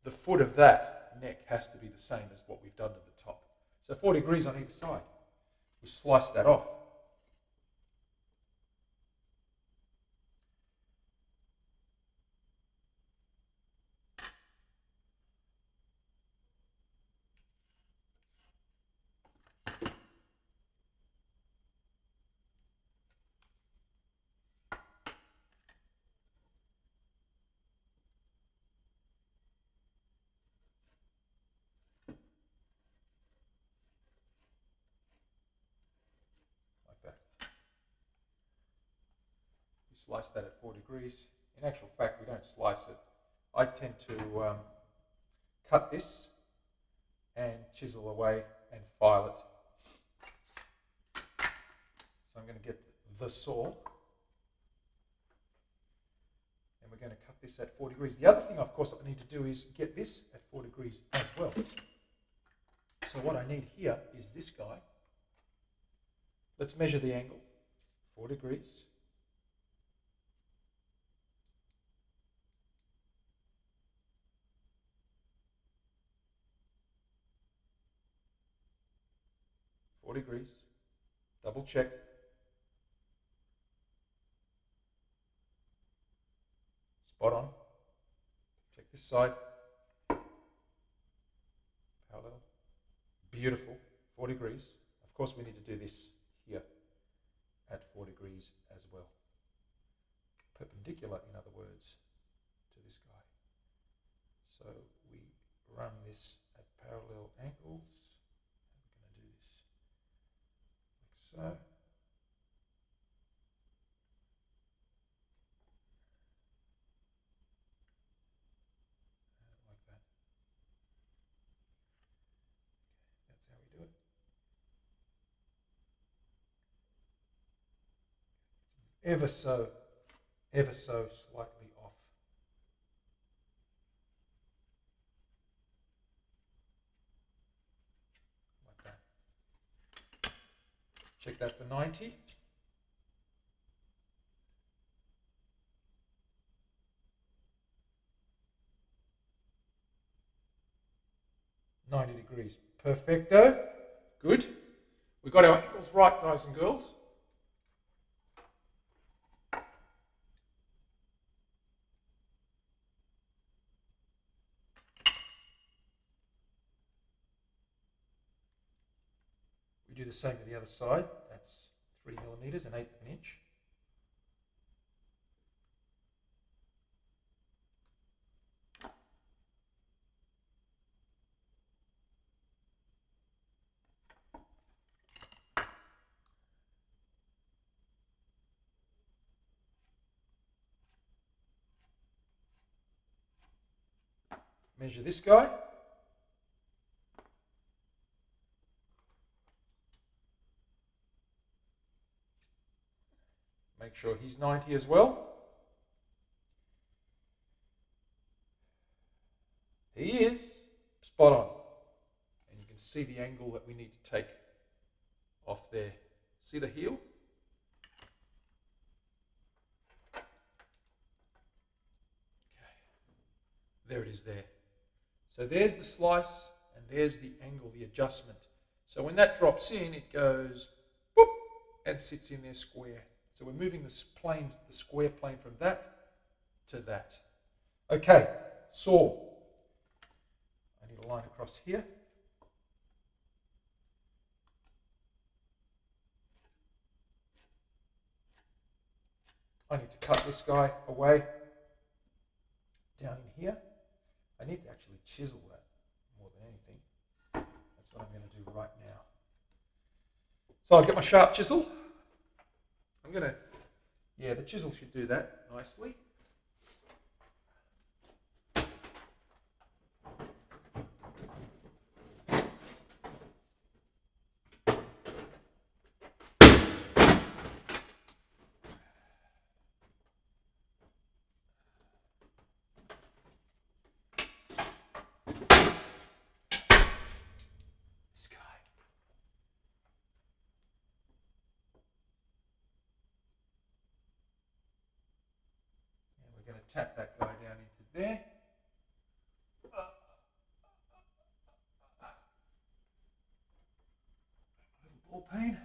The foot of that neck has to be the same as what we've done to the top. So 4 degrees on either side. We slice that off. Slice that at 4 degrees. In actual fact, we don't slice it. I tend to cut this and chisel away and file it. So I'm going to get the saw and we're going to cut this at 4 degrees. The other thing, of course, I need to do is get this at 4 degrees as well. So what I need here is this guy. Let's measure the angle. 4 degrees. Degrees, double check. Spot on. Check this side. Parallel. Beautiful. 4 degrees. Of course, we need to do this here at 4 degrees as well. Perpendicular, in other words, to this guy. So we run this at parallel angles. So, like that. That's how we do it. Ever so slightly off. Like that. Check that for 90. degrees. Perfecto. Good. We've got our angles right, guys and girls. We do the same to the other side. That's 3 millimeters, an 1/8 of an inch. Measure this guy. Make sure he's 90 as well. He is spot on. And you can see the angle that we need to take off there. See the heel? Okay. There it is there. So there's the slice and there's the angle, the adjustment. So when that drops in, it goes boop and sits in there square. So we're moving the square plane from that to that. Okay, saw. I need a line across here. I need to cut this guy away down in here. I need to actually chisel that more than anything. That's what I'm going to do right now. So I'll get my sharp chisel. I'm going to, the chisel should do that nicely. We're going to tap that guy down into there. A little ball peen.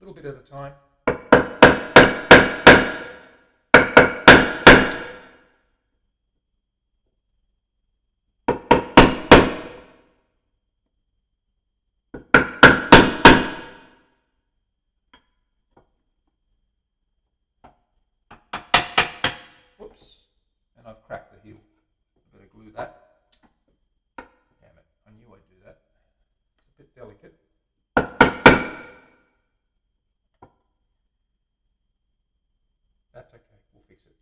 A little bit at a time. Whoops, and I've cracked the heel. Better glue that. Damn it, I knew I'd do that. It's a bit delicate. That's okay, we'll fix it.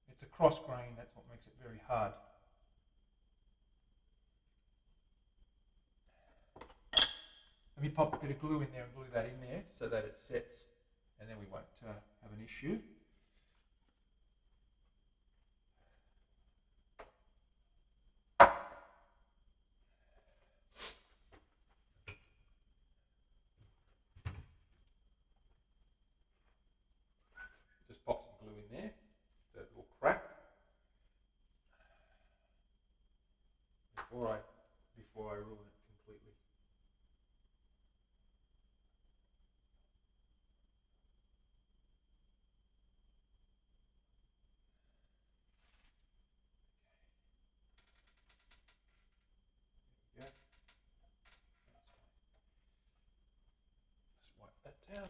It's a cross grain, that's what makes it very hard. Let me pop a bit of glue in there and glue that in there so that it sets, and then we won't have an issue. Just pop some glue in there, that will crack. Before I ruin it completely. Yeah. Just wipe that down.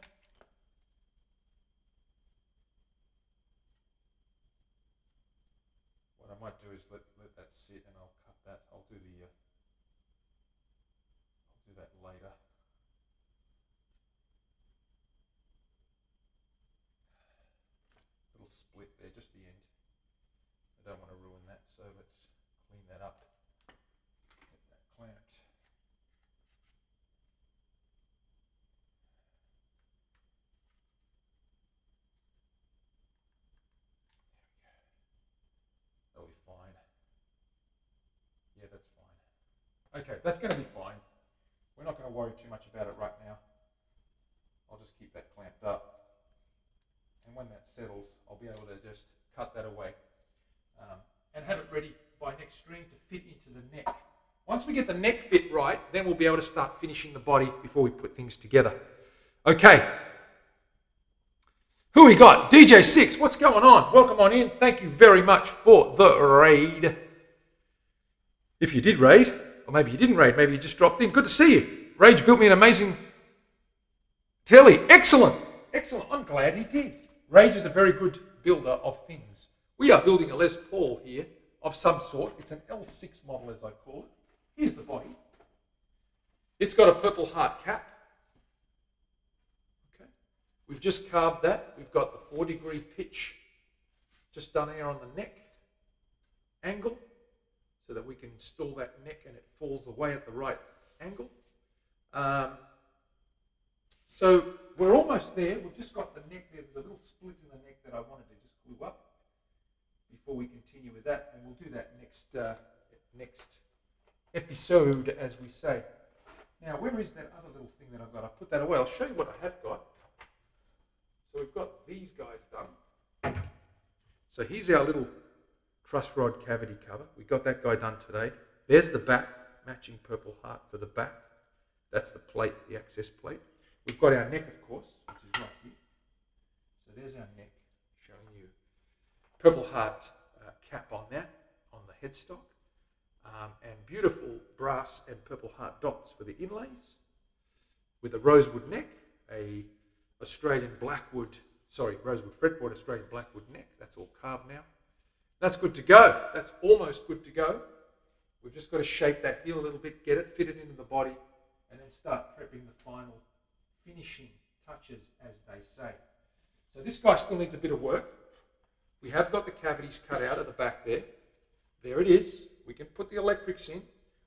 What I might do is let that sit, and I'll cut that. I'll do that later. Little split there, just the end. I don't want to ruin that, so let's clean that up. Get that clamped. That'll be fine. Yeah, that's fine. Okay, that's going to be fine. We're not going to worry too much about it right now. I'll just keep that clamped up. And when that settles, I'll be able to just cut that away and have it ready by next string to fit into the neck. Once we get the neck fit right, then we'll be able to start finishing the body before we put things together. Okay. Who we got? DJ 6, what's going on? Welcome on in. Thank you very much for the raid. If you did raid, or maybe you didn't raid, maybe you just dropped in. Good to see you. Rage built me an amazing telly. Excellent. Excellent. I'm glad he did. Rage is a very good builder of things. We are building a Les Paul here of some sort. It's an L6 model, as I call it. Here's the body. It's got a Purple Heart cap. Okay. We've just carved that. We've got the 4-degree pitch just done here on the neck angle so that we can install that neck and it falls away at the right angle. So we're almost there. We've just got the neck there. There's a little split in the neck that I wanted to just glue up before we continue with that, and we'll do that next episode, as we say. Now, where is that other little thing that I've got? I put that away. I'll show you what I have got. So we've got these guys done. So here's our little truss rod cavity cover. We got that guy done today. There's the back, matching Purple Heart for the back. That's the plate, the access plate. We've got our neck, of course, which is right here. So there's our neck, showing you Purple Heart cap on that, on the headstock, and beautiful brass and Purple Heart dots for the inlays, with a rosewood neck, a rosewood fretboard Australian blackwood neck. That's all carved now. That's good to go. That's almost good to go. We've just got to shape that heel a little bit, get it fitted into the body, and then start prepping the final finishing touches, as they say. So this guy still needs a bit of work. We have got the cavities cut out at the back there. There it is. We can put the electrics in.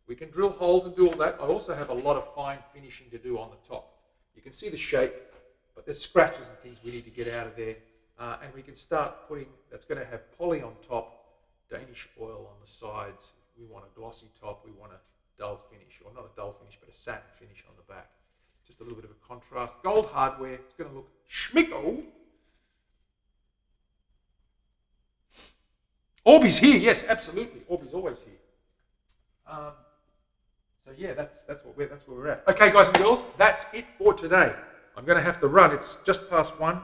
We can drill holes and do all that. I also have a lot of fine finishing to do on the top. You can see the shape, but there's scratches and things we need to get out of there and we can start putting, that's going to have poly on top, Danish oil on the sides. We want a glossy top, we want a dull finish, or not a dull finish, but a satin finish on the back. Just a little bit of a contrast. Gold hardware, it's going to look schmicko. Orby's here, yes, absolutely. Orby's always here. So yeah, that's where we're at. Okay, guys and girls, that's it for today. I'm going to have to run. It's just past 1,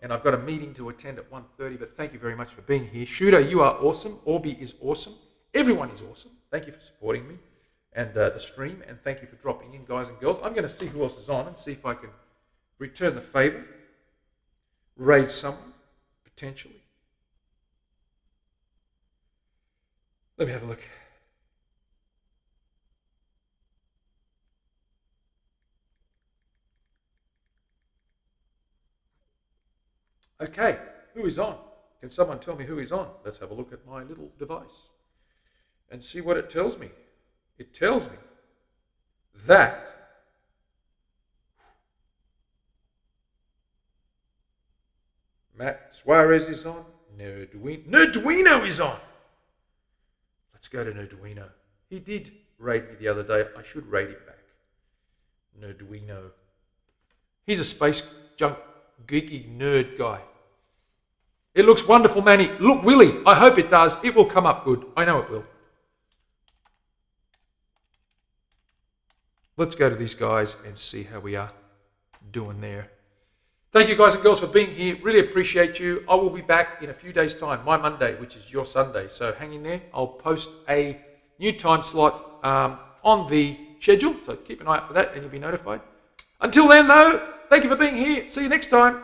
and I've got a meeting to attend at 1:30. But thank you very much for being here. Shooter, you are awesome. Orby is awesome. Everyone is awesome. Thank you for supporting me and the stream, and thank you for dropping in, guys and girls. I'm going to see who else is on and see if I can return the favor, raid someone potentially. Let me have a look. Okay, who is on? Can someone tell me who is on? Let's have a look at my little device and see what it tells me. It tells me that Matt Suarez is on. Nerduino is on. Let's go to Nerduino. He did raid me the other day. I should raid him back. Nerduino. He's a space junk geeky nerd guy. It looks wonderful, Manny. Look, Willie, I hope it does. It will come up good. I know it will. Let's go to these guys and see how we are doing there. Thank you, guys and girls, for being here. Really appreciate you. I will be back in a few days' time, my Monday, which is your Sunday. So hang in there. I'll post a new time slot on the schedule. So keep an eye out for that and you'll be notified. Until then, though, thank you for being here. See you next time.